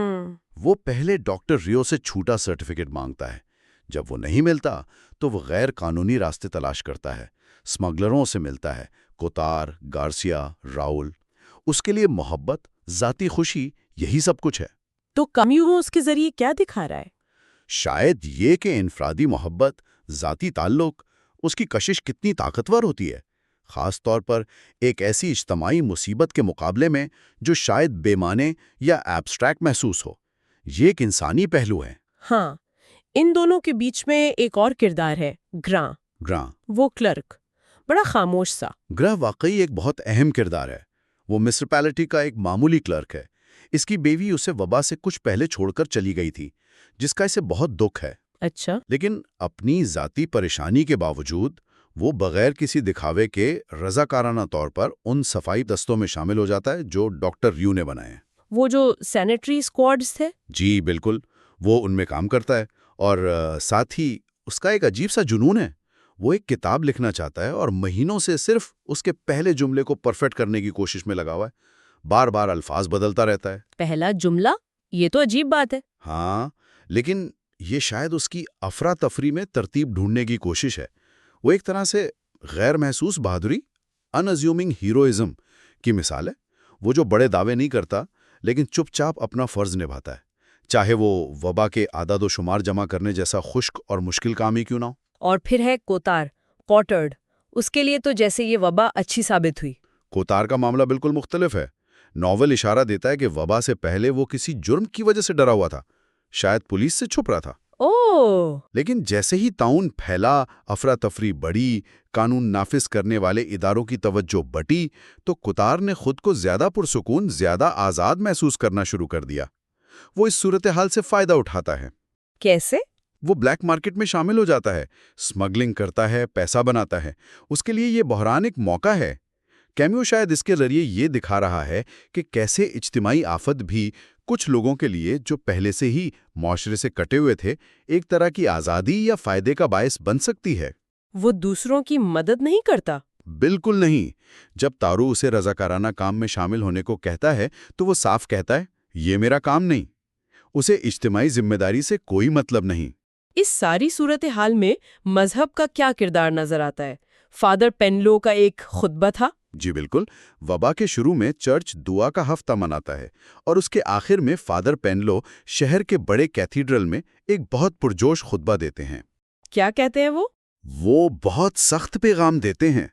وہ پہلے ڈاکٹر ریو سے چھوٹا سرٹیفکیٹ مانگتا ہے۔ جب وہ نہیں ملتا تو وہ غیر قانونی راستے تلاش کرتا ہے، سمگلروں سے ملتا ہے، کوتار، گارسیا، راؤل۔ اس کے لیے محبت، ذاتی خوشی، یہی سب کچھ ہے۔ تو کمیو اس کے ذریعے کیا دکھا رہا ہے؟ شاید یہ کہ انفرادی محبت، ذاتی تعلق، اس کی کشش کتنی طاقتور ہوتی ہے، خاص طور پر ایک ایسی اجتماعی مصیبت کے مقابلے میں جو شاید بے معنی یا ایبسٹریکٹ محسوس ہو۔ یہ ایک انسانی پہلو ہے۔ ہاں، ان دونوں کے بیچ میں ایک اور کردار ہے، گراں۔ گراں وہ کلرک، بڑا خاموش سا۔ گراں واقعی ایک بہت اہم کردار ہے۔ وہ میونسپلٹی کا ایک معمولی کلرک ہے۔ اس کی بیوی اسے وبا سے کچھ پہلے چھوڑ کر چلی گئی تھی، جس کا اسے بہت دکھ ہے۔ اچھا۔ لیکن اپنی ذاتی پریشانی کے باوجود وہ بغیر کسی دکھاوے کے رضاکارانہ طور پر ان صفائی دستوں میں شامل ہو جاتا ہے جو ڈاکٹر ریو نے بنائے ہیں۔ وہ جو سینیٹری اسکواڈز تھے؟ جی بالکل، وہ ان میں کام کرتا ہے، اور ساتھ ہی اس کا ایک عجیب سا جنون ہے۔ وہ ایک کتاب لکھنا چاہتا ہے اور مہینوں سے صرف اس کے پہلے جملے کو پرفیکٹ کرنے کی کوشش میں لگا ہوا ہے۔ بار بار الفاظ بدلتا رہتا ہے۔ پہلا جملہ؟ یہ تو عجیب بات ہے۔ ہاں، لیکن یہ شاید اس کی افراتفری میں ترتیب ڈھونڈنے کی کوشش ہے۔ وہ ایک طرح سے غیر محسوس بہادری، ان ازیومنگ ہیروئزم کی مثال ہے۔ وہ جو بڑے دعوے نہیں کرتا لیکن چپ چاپ اپنا فرض نبھاتا ہے، چاہے وہ وبا کے اعداد و شمار جمع کرنے جیسا خشک اور مشکل کام ہی کیوں نہ ہو۔ اور پھر ہے کوتار، کوٹرڈ۔ اس کے لیے تو جیسے یہ وبا اچھی ثابت ہوئی۔ کوتار کا معاملہ بالکل مختلف ہے۔ ناول اشارہ دیتا ہے کہ وبا سے پہلے وہ کسی جرم کی وجہ سے ڈرا ہوا تھا، شاید پولیس سے چھپ رہا تھا۔ اوہ! لیکن جیسے ہی طاعون پھیلا، افراتفری بڑھی، قانون نافذ کرنے والے اداروں کی توجہ بٹی، تو کوتار نے خود کو زیادہ پرسکون، زیادہ آزاد محسوس کرنا شروع کر دیا۔ وہ اس صورتحال سے فائدہ اٹھاتا ہے۔ کیسے؟ وہ بلیک مارکیٹ میں شامل ہو جاتا ہے، سمگلنگ کرتا ہے، پیسہ بناتا ہے۔ اس کے لیے یہ بحران ایک موقع ہے۔ کیمیو شاید اس کے ذریعے یہ دکھا رہا ہے کہ کیسے اجتماعی آفت بھی کچھ لوگوں کے لیے جو پہلے سے ہی معاشرے سے کٹے ہوئے تھے، ایک طرح کی آزادی یا فائدے کا باعث بن سکتی ہے۔ وہ دوسروں کی مدد نہیں کرتا؟ بالکل نہیں۔ جب تارو اسے رضاکارانہ کام میں شامل ہونے کو کہتا ہے تو وہ صاف کہتا ہے، یہ میرا کام نہیں۔ اسے اجتماعی ذمہ داری سے کوئی مطلب نہیں۔ اس ساری صورتحال میں مذہب کا کیا کردار نظر آتا ہے؟ فادر پینلو کا ایک خطبہ تھا۔ جی بالکل، وبا کے شروع میں چرچ دعا کا ہفتہ مناتا ہے، اور اس کے آخر میں فادر پینلو شہر کے بڑے کیتھیڈرل میں ایک بہت پرجوش خطبہ دیتے ہیں۔ کیا کہتے ہیں وہ؟ وہ بہت سخت پیغام دیتے ہیں۔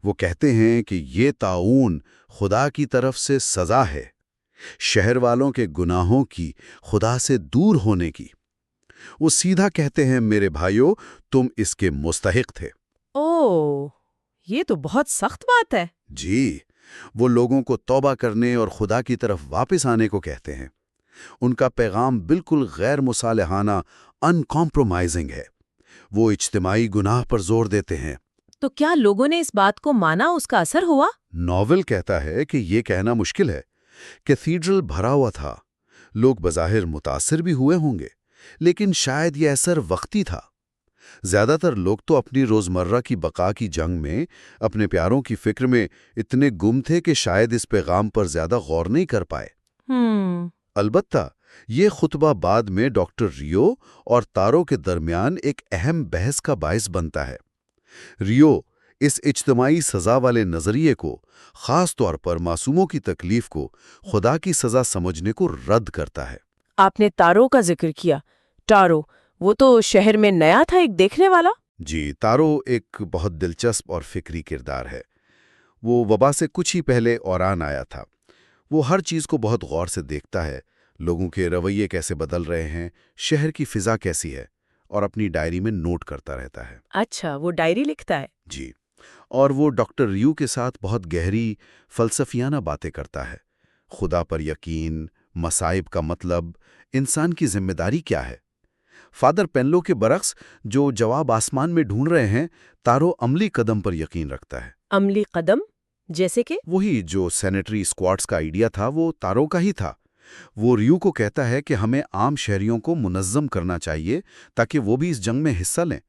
وہ کہتے ہیں کہ یہ طاعون خدا کی طرف سے سزا ہے، شہر والوں کے گناہوں کی، خدا سے دور ہونے کی۔ وہ سیدھا کہتے ہیں، میرے بھائیو، تم اس کے مستحق تھے۔ اوہ، یہ تو بہت سخت بات ہے۔ جی، وہ لوگوں کو توبہ کرنے اور خدا کی طرف واپس آنے کو کہتے ہیں۔ ان کا پیغام بالکل غیر مصالحانہ، ان کمپرومائزنگ ہے۔ وہ اجتماعی گناہ پر زور دیتے ہیں۔ تو کیا لوگوں نے اس بات کو مانا؟ اس کا اثر ہوا؟ ناول کہتا ہے کہ یہ کہنا مشکل ہے۔ کیتھیڈرل بھرا ہوا تھا، لوگ بظاہر متاثر بھی ہوئے ہوں گے، لیکن شاید یہ اثر وقتی تھا۔ زیادہ تر لوگ تو اپنی روزمرہ کی بقا کی جنگ میں، اپنے پیاروں کی فکر میں اتنے گم تھے کہ شاید اس پیغام پر زیادہ غور نہیں کر پائے۔ البتہ یہ خطبہ بعد میں ڈاکٹر ریو اور تارو کے درمیان ایک اہم بحث کا باعث بنتا ہے۔ ریو اس اجتماعی سزا والے نظریے کو، خاص طور پر معصوموں کی تکلیف کو، خدا کی سزا سمجھنے کو رد کرتا ہے۔ آپ نے تارو کا ذکر کیا۔ تارو، وہ تو شہر میں نیا تھا، ایک دیکھنے والا۔ جی، تارو ایک بہت دلچسپ اور فکری کردار ہے۔ وہ وبا سے کچھ ہی پہلے اوران آیا تھا۔ وہ ہر چیز کو بہت غور سے دیکھتا ہے، لوگوں کے رویے کیسے بدل رہے ہیں، شہر کی فضا کیسی ہے، اور اپنی ڈائری میں نوٹ کرتا رہتا ہے۔ اچھا، وہ ڈائری لکھتا ہے؟ جی، اور وہ ڈاکٹر ریو کے ساتھ بہت گہری فلسفیانہ باتیں کرتا ہے۔ خدا پر یقین، مصائب کا مطلب، انسان کی ذمہ داری کیا ہے۔ فادر پینلو کے برعکس، جو جواب آسمان میں ڈھونڈ رہے ہیں، تارو عملی قدم پر یقین رکھتا ہے۔ عملی قدم جیسے کہ؟ وہی جو سینیٹری اسکواڈز کا آئیڈیا تھا، وہ تارو کا ہی تھا۔ وہ ریو کو کہتا ہے کہ ہمیں عام شہریوں کو منظم کرنا چاہیے تاکہ وہ بھی اس جنگ میں حصہ لیں۔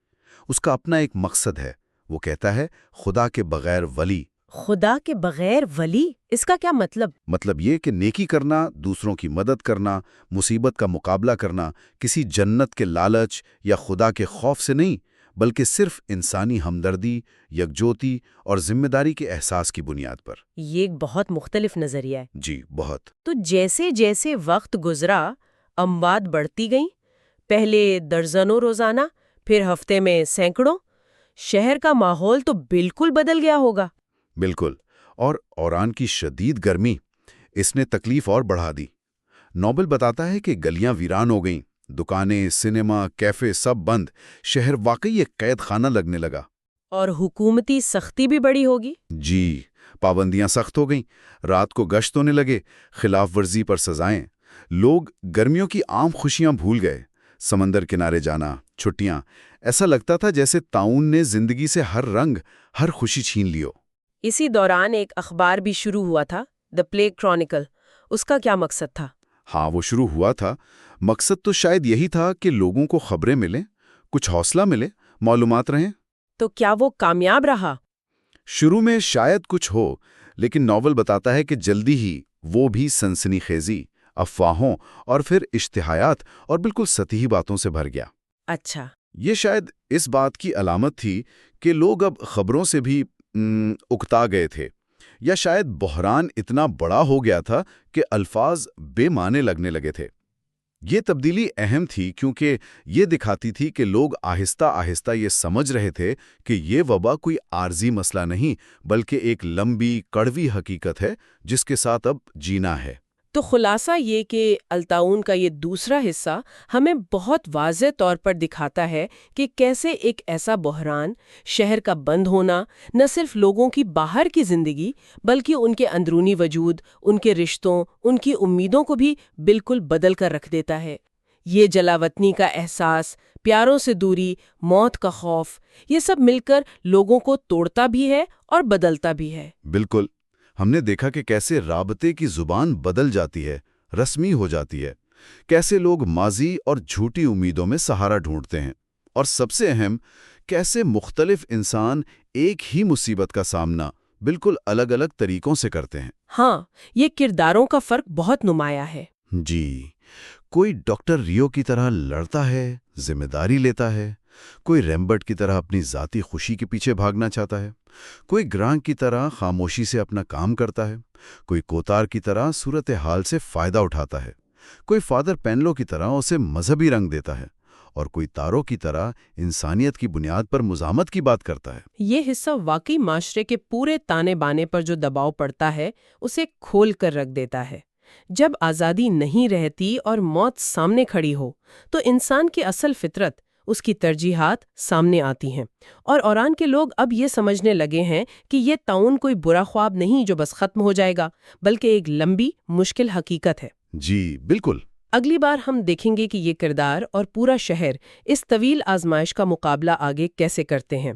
اس کا اپنا ایک مقصد ہے، وہ کہتا ہے خدا کے بغیر ولی۔ خدا کے بغیر ولی؟ اس کا کیا مطلب؟ مطلب یہ کہ نیکی کرنا، دوسروں کی مدد کرنا، مصیبت کا مقابلہ کرنا، کسی جنت کے لالچ یا خدا کے خوف سے نہیں، بلکہ صرف انسانی ہمدردی، یکجوتی اور ذمہ داری کے احساس کی بنیاد پر۔ یہ ایک بہت مختلف نظریہ ہے۔ جی، بہت۔ تو جیسے جیسے وقت گزرا، اموات بڑھتی گئیں، پہلے درجنوں روزانہ، پھر ہفتے میں سینکڑوں، شہر کا ماحول تو بالکل بدل گیا ہوگا۔ بالکل، اور اوران کی شدید گرمی اس نے تکلیف اور بڑھا دی۔ نوبل بتاتا ہے کہ گلیاں ویران ہو گئیں، دکانیں، سنیما، کیفے سب بند، شہر واقعی ایک قید خانہ لگنے لگا۔ اور حکومتی سختی بھی بڑی ہوگی؟ جی، پابندیاں سخت ہو گئیں، رات کو گشت ہونے لگے، خلاف ورزی پر سزائیں۔ لوگ گرمیوں کی عام خوشیاں بھول گئے، سمندر کنارے جانا، چھٹیاں، ایسا لگتا تھا جیسے طاعون نے زندگی سے ہر رنگ، ہر خوشی چھین لیو۔ اسی دوران ایک اخبار بھی شروع ہوا تھا، دی پلیگ کرونیکل۔ اس کا کیا مقصد تھا؟ ہاں، وہ شروع ہوا تھا۔ مقصد تو شاید یہی تھا کہ لوگوں کو خبریں ملیں، کچھ حوصلہ ملے، معلومات رہیں۔ تو کیا وہ کامیاب رہا؟ شروع میں شاید کچھ ہو، لیکن ناول بتاتا ہے کہ جلدی ہی وہ بھی سنسنی خیزی، افواہوں اور پھر اشتہایات اور بالکل سطحی باتوں سے بھر گیا۔ اچھا۔ یہ شاید اس بات کی علامت تھی کہ لوگ اب خبروں سے بھی اکتا گئے تھے، یا شاید بحران اتنا بڑا ہو گیا تھا کہ الفاظ بے معنی لگنے لگے تھے۔ یہ تبدیلی اہم تھی کیونکہ یہ دکھاتی تھی کہ لوگ آہستہ آہستہ یہ سمجھ رہے تھے کہ یہ وبا کوئی عارضی مسئلہ نہیں، بلکہ ایک لمبی، کڑوی حقیقت ہے جس کے ساتھ اب جینا ہے۔ تو خلاصہ یہ کہ الطاعون کا یہ دوسرا حصہ ہمیں بہت واضح طور پر دکھاتا ہے کہ کیسے ایک ایسا بحران، شہر کا بند ہونا، نہ صرف لوگوں کی باہر کی زندگی بلکہ ان کے اندرونی وجود، ان کے رشتوں، ان کی امیدوں کو بھی بالکل بدل کر رکھ دیتا ہے۔ یہ جلاوطنی کا احساس، پیاروں سے دوری، موت کا خوف، یہ سب مل کر لوگوں کو توڑتا بھی ہے اور بدلتا بھی ہے۔ بالکل، ہم نے دیکھا کہ کیسے رابطے کی زبان بدل جاتی ہے، رسمی ہو جاتی ہے، کیسے لوگ ماضی اور جھوٹی امیدوں میں سہارا ڈھونڈتے ہیں، اور سب سے اہم، کیسے مختلف انسان ایک ہی مصیبت کا سامنا بالکل الگ الگ طریقوں سے کرتے ہیں۔ ہاں، یہ کرداروں کا فرق بہت نمایاں ہے۔ جی، کوئی ڈاکٹر ریو کی طرح لڑتا ہے، ذمہ داری لیتا ہے، کوئی ریمبرٹ کی طرح اپنی ذاتی خوشی کے پیچھے بھاگنا چاہتا ہے، کوئی گرانگ کی طرح خاموشی سے اپنا کام کرتا ہے، کوئی کوتار کی طرح صورتحال سے فائدہ اٹھاتا ہے، کوئی فادر پینلو کی طرح اسے مذہبی رنگ دیتا ہے، اور کوئی تارو کی طرح انسانیت کی بنیاد پر مزاحمت کی بات کرتا ہے۔ یہ حصہ واقعی معاشرے کے پورے تانے بانے پر جو دباؤ پڑتا ہے اسے کھول کر رکھ دیتا ہے۔ جب آزادی نہیں رہتی اور موت سامنے کھڑی ہو تو انسان کی اصل فطرت، اس کی ترجیحات سامنے آتی ہیں، اور اوران کے لوگ اب یہ سمجھنے لگے ہیں کہ یہ طاعون کوئی برا خواب نہیں جو بس ختم ہو جائے گا، بلکہ ایک لمبی، مشکل حقیقت ہے۔ جی، بالکل۔ اگلی بار ہم دیکھیں گے کہ یہ کردار اور پورا شہر اس طویل آزمائش کا مقابلہ آگے کیسے کرتے ہیں،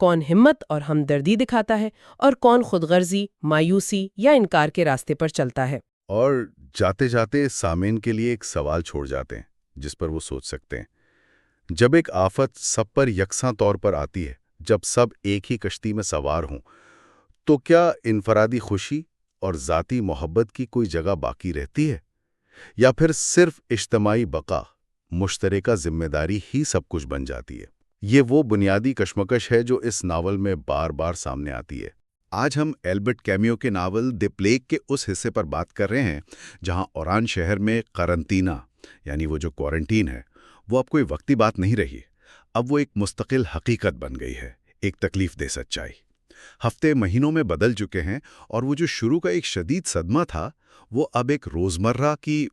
کون ہمت اور ہمدردی دکھاتا ہے اور کون خود غرضی، مایوسی یا انکار کے راستے پر چلتا ہے۔ اور جاتے جاتے سامعین کے لیے ایک سوال چھوڑ جاتے ہیں جس پر وہ سوچ سکتے ہیں۔ جب ایک آفت سب پر یکساں طور پر آتی ہے، جب سب ایک ہی کشتی میں سوار ہوں، تو کیا انفرادی خوشی اور ذاتی محبت کی کوئی جگہ باقی رہتی ہے؟ یا پھر صرف اجتماعی بقا، مشترکہ ذمہ داری ہی سب کچھ بن جاتی ہے؟ یہ وہ بنیادی کشمکش ہے جو اس ناول میں بار بار سامنے آتی ہے۔ آج ہم ایلبرٹ کیمیو کے ناول دی پلیگ کے اس حصے پر بات کر رہے ہیں جہاں اوران شہر میں قرنطینہ، یعنی وہ جو کوارنٹین ہے، وہ اب کوئی وقتی بات نہیں رہی، اب وہ ایک مستقل حقیقت بن گئی ہے، ایک تکلیف دہ سچائی۔ ہفتے مہینوں میں بدل چکے ہیں، اور وہ جو شروع کا ایک شدید صدمہ تھا وہ اب ایک روزمرہ کی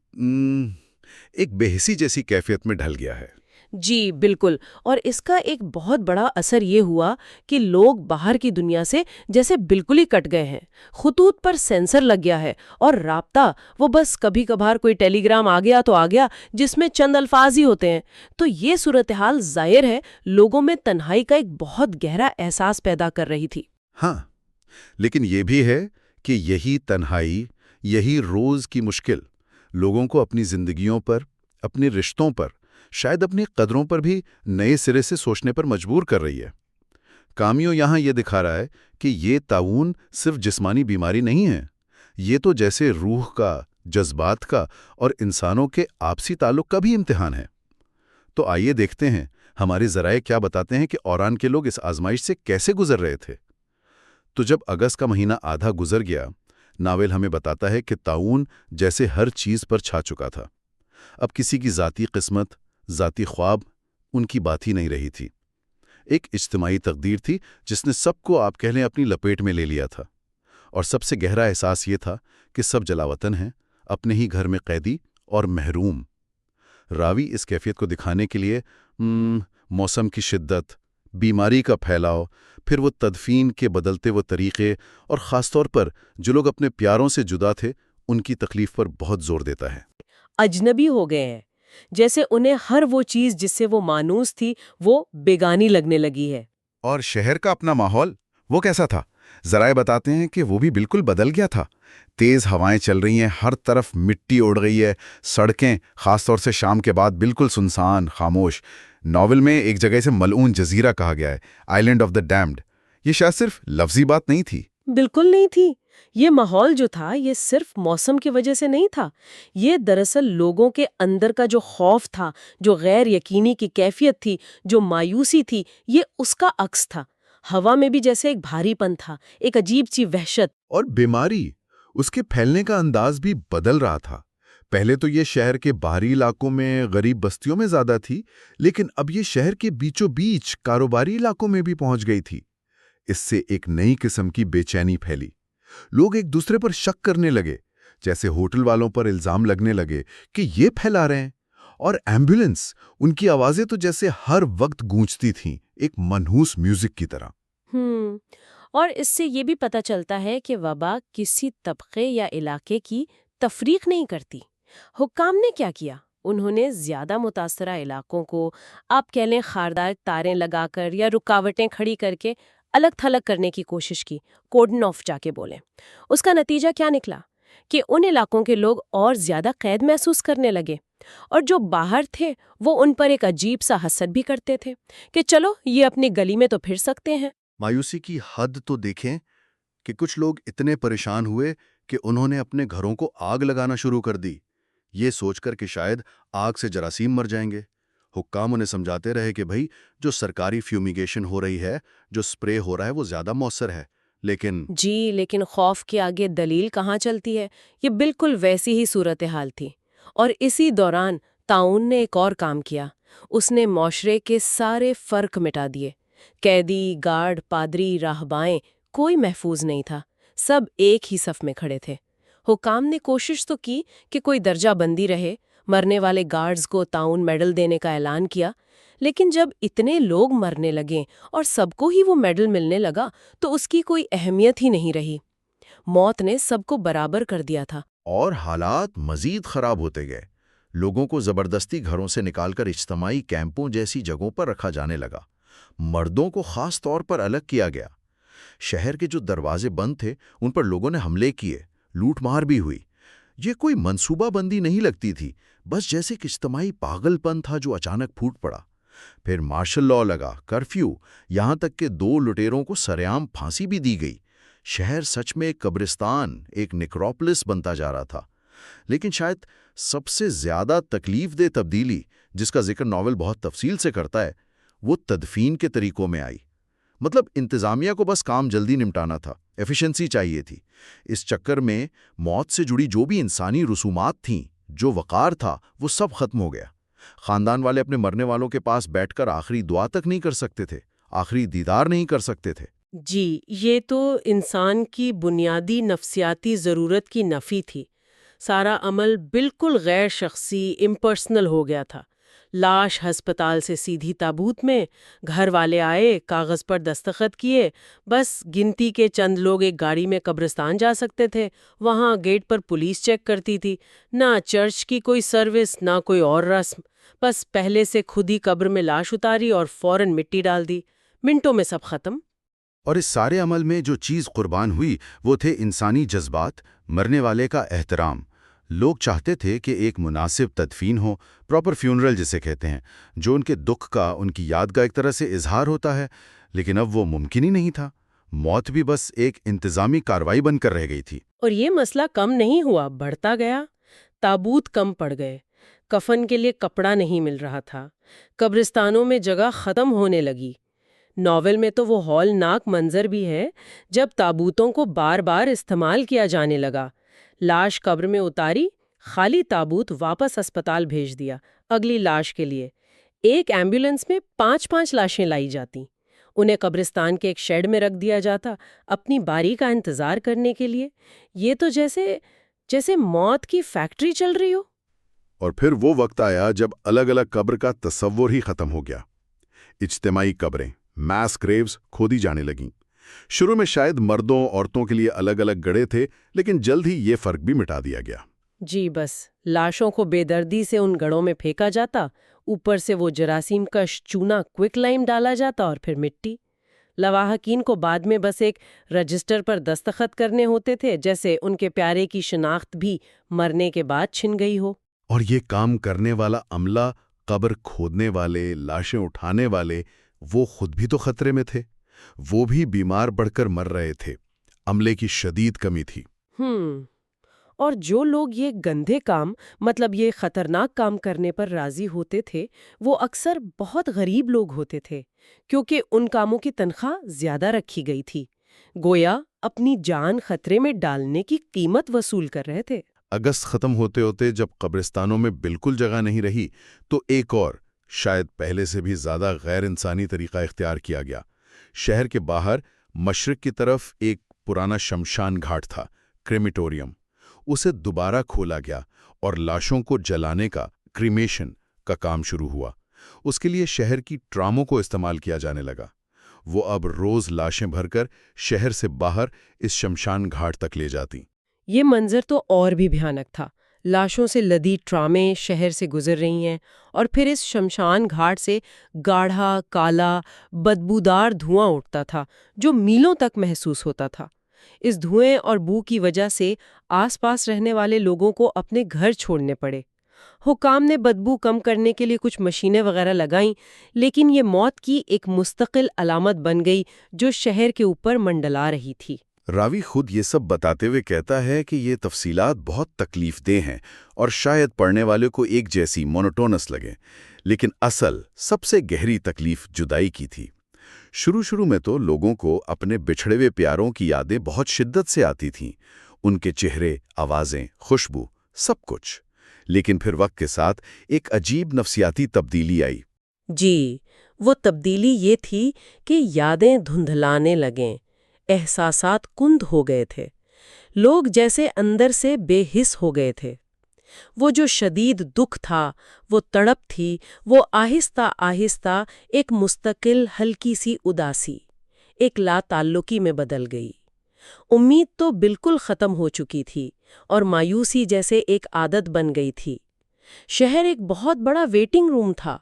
ایک بے حسی جیسی کیفیت میں ڈھل گیا ہے۔ جی بالکل، اور اس کا ایک بہت بڑا اثر یہ ہوا کہ لوگ باہر کی دنیا سے جیسے بالکل ہی کٹ گئے ہیں۔ خطوط پر سینسر لگ گیا ہے، اور رابطہ وہ بس کبھی کبھار کوئی ٹیلی گرام آ گیا تو آ گیا، جس میں چند الفاظ ہی ہوتے ہیں۔ تو یہ صورتحال ظاہر ہے لوگوں میں تنہائی کا ایک بہت گہرا احساس پیدا کر رہی تھی۔ ہاں، لیکن یہ بھی ہے کہ یہی تنہائی، یہی روز کی مشکل لوگوں کو اپنی زندگیوں پر، اپنے رشتوں پر، شاید اپنی قدروں پر بھی نئے سرے سے سوچنے پر مجبور کر رہی ہے۔ کامیو یہاں یہ دکھا رہا ہے کہ یہ طاعون صرف جسمانی بیماری نہیں ہے، یہ تو جیسے روح کا، جذبات کا اور انسانوں کے آپسی تعلق کا بھی امتحان ہے۔ تو آئیے دیکھتے ہیں ہمارے ذرائع کیا بتاتے ہیں کہ اوران کے لوگ اس آزمائش سے کیسے گزر رہے تھے۔ تو جب اگست کا مہینہ آدھا گزر گیا، ناول ہمیں بتاتا ہے کہ طاعون جیسے ہر چیز پر چھا چکا تھا۔ اب کسی کی ذاتی قسمت، ذاتی خواب ان کی بات ہی نہیں رہی تھی۔ ایک اجتماعی تقدیر تھی جس نے سب کو آپ کہہ لیں اپنی لپیٹ میں لے لیا تھا، اور سب سے گہرا احساس یہ تھا کہ سب جلاوطن ہیں، اپنے ہی گھر میں قیدی اور محروم۔ راوی اس کیفیت کو دکھانے کے لیے موسم کی شدت، بیماری کا پھیلاؤ، پھر وہ تدفین کے بدلتے وہ طریقے، اور خاص طور پر جو لوگ اپنے پیاروں سے جدا تھے ان کی تکلیف پر بہت زور دیتا ہے۔ اجنبی ہو گئے ہیں، جیسے انہیں ہر وہ چیز جس سے وہ مانوس تھی وہ بیگانی لگنے لگی ہے۔ اور شہر کا اپنا ماحول وہ کیسا تھا؟ ذرائع بتاتے ہیں کہ وہ بھی بالکل بدل گیا تھا۔ تیز ہوائیں چل رہی ہیں، ہر طرف مٹی اڑ گئی ہے، سڑکیں خاص طور سے شام کے بعد بالکل سنسان، خاموش۔ ناول میں ایک جگہ سے ملعون جزیرہ کہا گیا ہے، آئیلینڈ آف دا ڈیمڈ۔ یہ شاید صرف لفظی بات نہیں تھی۔ بالکل نہیں تھی۔ یہ ماحول جو تھا یہ صرف موسم کی وجہ سے نہیں تھا، یہ دراصل لوگوں کے اندر کا جو خوف تھا، جو غیر یقینی کی کیفیت تھی، جو مایوسی تھی، یہ اس کا عکس تھا۔ ہوا میں بھی جیسے ایک بھاری پن تھا، ایک عجیب سی وحشت۔ اور بیماری، اس کے پھیلنے کا انداز بھی بدل رہا تھا۔ پہلے تو یہ شہر کے باہری علاقوں میں، غریب بستیوں میں زیادہ تھی، لیکن اب یہ شہر کے بیچوں بیچ کاروباری علاقوں میں بھی پہنچ گئی تھی۔ اس سے ایک نئی قسم کی بے چینی پھیلی۔ لوگ ایک دوسرے پر شک کرنے لگے، جیسے ہوٹل والوں پر الزام لگنے لگے کہ یہ پھیلا رہے ہیں، اور ایمبولینس، ان کی آوازیں تو جیسے ہر وقت گونجتی تھیں، ایک منحوس میوزک کی طرح۔ اور اس سے یہ بھی پتہ چلتا ہے کہ وبا کسی طبقے یا علاقے کی تفریق نہیں کرتی۔ حکام نے کیا کیا؟ انہوں نے زیادہ متاثرہ علاقوں کو، آپ کہہ لیں خاردار تاریں لگا کر یا رکاوٹیں کھڑی کر کے الگ تھلگ کرنے کی کوشش کی، کوڈن آف جا کے بولیں۔ اس کا نتیجہ کیا نکلا؟ کہ ان علاقوں کے لوگ اور زیادہ قید محسوس کرنے لگے، اور جو باہر تھے وہ ان پر ایک عجیب سا حسد بھی کرتے تھے کہ چلو یہ اپنی گلی میں تو پھر سکتے ہیں۔ مایوسی کی حد تو دیکھیں کہ کچھ لوگ اتنے پریشان ہوئے کہ انہوں نے اپنے گھروں کو آگ لگانا شروع کر دی، یہ سوچ کر کہ شاید آگ سے جراثیم مر جائیں گے۔ حکام انہیں سمجھاتے رہے کہ بھائی جو سرکاری فیومیگیشن ہو رہی ہے، جو سپرے ہو رہا ہے، وہ زیادہ مؤثر ہے، لیکن خوف کے آگے دلیل کہاں چلتی ہے؟ یہ بالکل ویسی ہی صورتحال تھی۔ اور اسی دوران طاعون نے ایک اور کام کیا۔ اس نے معاشرے کے سارے فرق مٹا دیے۔ قیدی، گارڈ، پادری، راہبائیں، کوئی محفوظ نہیں تھا، سب ایک ہی صف میں کھڑے تھے۔ حکام نے کوشش تو کی کہ کوئی درجہ بندی رہے، مرنے والے گارڈز کو طاعون میڈل دینے کا اعلان کیا، لیکن جب اتنے لوگ مرنے لگے اور سب کو ہی وہ میڈل ملنے لگا تو اس کی کوئی اہمیت ہی نہیں رہی۔ موت نے سب کو برابر کر دیا تھا۔ اور حالات مزید خراب ہوتے گئے۔ لوگوں کو زبردستی گھروں سے نکال کر اجتماعی کیمپوں جیسی جگہوں پر رکھا جانے لگا۔ مردوں کو خاص طور پر الگ کیا گیا۔ شہر کے جو دروازے بند تھے ان پر لوگوں نے حملے کیے، لوٹ مار بھی ہوئی۔ یہ کوئی منصوبہ بندی نہیں لگتی تھی، بس جیسے ایک اجتماعی پاگل پن تھا جو اچانک پھوٹ پڑا۔ پھر مارشل لاء لگا، کرفیو، یہاں تک کہ 2 لٹیروں کو سرعام پھانسی بھی دی گئی۔ شہر سچ میں ایک قبرستان، ایک نیکروپولس بنتا جا رہا تھا۔ لیکن شاید سب سے زیادہ تکلیف دہ تبدیلی، جس کا ذکر ناول بہت تفصیل سے کرتا ہے، وہ تدفین کے طریقوں میں آئی۔ مطلب انتظامیہ کو بس کام جلدی نمٹانا تھا، ایفیشنسی چاہیے تھی۔ اس چکر میں موت سے جڑی جو بھی انسانی رسومات تھیں، جو وقار تھا، وہ سب ختم ہو گیا۔ خاندان والے اپنے مرنے والوں کے پاس بیٹھ کر آخری دعا تک نہیں کر سکتے تھے، آخری دیدار نہیں کر سکتے تھے۔ جی، یہ تو انسان کی بنیادی نفسیاتی ضرورت کی نفی تھی۔ سارا عمل بالکل غیر شخصی، امپرسنل ہو گیا تھا۔ لاش ہسپتال سے سیدھی تابوت میں، گھر والے آئے، کاغذ پر دستخط کیے، بس گنتی کے چند لوگ ایک گاڑی میں قبرستان جا سکتے تھے۔ وہاں گیٹ پر پولیس چیک کرتی تھی، نہ چرچ کی کوئی سروس، نہ کوئی اور رسم، بس پہلے سے خود ہی قبر میں لاش اتاری اور فوراً مٹی ڈال دی، منٹوں میں سب ختم۔ اور اس سارے عمل میں جو چیز قربان ہوئی وہ تھے انسانی جذبات، مرنے والے کا احترام۔ لوگ چاہتے تھے کہ ایک مناسب تدفین ہو، پراپر فیونرل جسے کہتے ہیں، جو ان کے دکھ کا، ان کی یاد کا ایک طرح سے اظہار ہوتا ہے، لیکن اب وہ ممکن ہی نہیں تھا۔ موت بھی بس ایک انتظامی کارروائی بن کر رہ گئی تھی۔ اور یہ مسئلہ کم نہیں ہوا، بڑھتا گیا۔ تابوت کم پڑ گئے، کفن کے لیے کپڑا نہیں مل رہا تھا، قبرستانوں میں جگہ ختم ہونے لگی۔ ناول میں تو وہ ہولناک منظر بھی ہے جب تابوتوں کو بار بار استعمال کیا جانے لگا۔ لاش قبر میں اتاری، خالی تابوت واپس اسپتال بھیج دیا اگلی لاش کے لیے۔ ایک ایمبولینس میں 5 لاشیں لائی جاتی، انہیں قبرستان کے ایک شیڈ میں رکھ دیا جاتا اپنی باری کا انتظار کرنے کے لیے۔ یہ تو جیسے موت کی فیکٹری چل رہی ہو۔ اور پھر وہ وقت آیا جب الگ الگ قبر کا تصور ہی ختم ہو گیا۔ اجتماعی قبریں، میس گریوز کھودی جانے لگیں۔ شروع میں شاید مردوں عورتوں کے لیے الگ الگ گڑھے تھے، لیکن جلد ہی یہ فرق بھی مٹا دیا گیا۔ جی، بس لاشوں کو بے دردی سے ان گڑھوں میں پھینکا جاتا، اوپر سے وہ جراثیم کش چونا کوئک لائم ڈالا جاتا اور پھر مٹی۔ لواحقین کو بعد میں بس ایک رجسٹر پر دستخط کرنے ہوتے تھے، جیسے ان کے پیارے کی شناخت بھی مرنے کے بعد چھن گئی ہو۔ اور یہ کام کرنے والا عملہ، قبر کھودنے والے، لاشیں اٹھانے والے، وہ خود بھی تو خطرے میں تھے۔ وہ بھی بیمار پڑھ کر مر رہے تھے۔ عملے کی شدید کمی تھی۔ اور جو لوگ یہ گندے کام، مطلب یہ خطرناک کام کرنے پر راضی ہوتے تھے، وہ اکثر بہت غریب لوگ ہوتے تھے، کیونکہ ان کاموں کی تنخواہ زیادہ رکھی گئی تھی، گویا اپنی جان خطرے میں ڈالنے کی قیمت وصول کر رہے تھے۔ اگست ختم ہوتے ہوتے جب قبرستانوں میں بالکل جگہ نہیں رہی تو ایک اور، شاید پہلے سے بھی زیادہ غیر انسانی طریقہ اختیار کیا گیا۔ شہر کے باہر مشرق کی طرف ایک پرانا شمشان گھاٹ تھا، کریمیٹوریم۔ اسے دوبارہ کھولا گیا اور لاشوں کو جلانے کا، کریمیشن کا کام شروع ہوا۔ اس کے لیے شہر کی ٹراموں کو استعمال کیا جانے لگا۔ وہ اب روز لاشیں بھر کر شہر سے باہر اس شمشان گھاٹ تک لے جاتی۔ یہ منظر تو اور بھی بھیانک تھا۔ لاشوں سے لدی ٹرامیں شہر سے گزر رہی ہیں، اور پھر اس شمشان گھاٹ سے گاڑھا، کالا، بدبودار دھواں اٹھتا تھا جو میلوں تک محسوس ہوتا تھا۔ اس دھوئیں اور بو کی وجہ سے آس پاس رہنے والے لوگوں کو اپنے گھر چھوڑنے پڑے۔ حکام نے بدبو کم کرنے کے لیے کچھ مشینیں وغیرہ لگائیں، لیکن یہ موت کی ایک مستقل علامت بن گئی جو شہر کے اوپر منڈلا رہی تھی۔ راوی خود یہ سب بتاتے ہوئے کہتا ہے کہ یہ تفصیلات بہت تکلیف دہ ہیں اور شاید پڑھنے والے کو ایک جیسی مونوٹونس لگے، لیکن اصل سب سے گہری تکلیف جدائی کی تھی۔ شروع میں تو لوگوں کو اپنے بچھڑے ہوئے پیاروں کی یادیں بہت شدت سے آتی تھیں، ان کے چہرے، آوازیں، خوشبو، سب کچھ۔ لیکن پھر وقت کے ساتھ ایک عجیب نفسیاتی تبدیلی آئی۔ جی، وہ تبدیلی یہ تھی کہ یادیں دھندلانے لگیں، احساسات کند ہو گئے تھے، لوگ جیسے اندر سے بے حس ہو گئے تھے۔ وہ جو شدید دکھ تھا، وہ تڑپ تھی، وہ آہستہ آہستہ ایک مستقل ہلکی سی اداسی، ایک لا تعلقی میں بدل گئی۔ امید تو بالکل ختم ہو چکی تھی اور مایوسی جیسے ایک عادت بن گئی تھی۔ شہر ایک بہت بڑا ویٹنگ روم تھا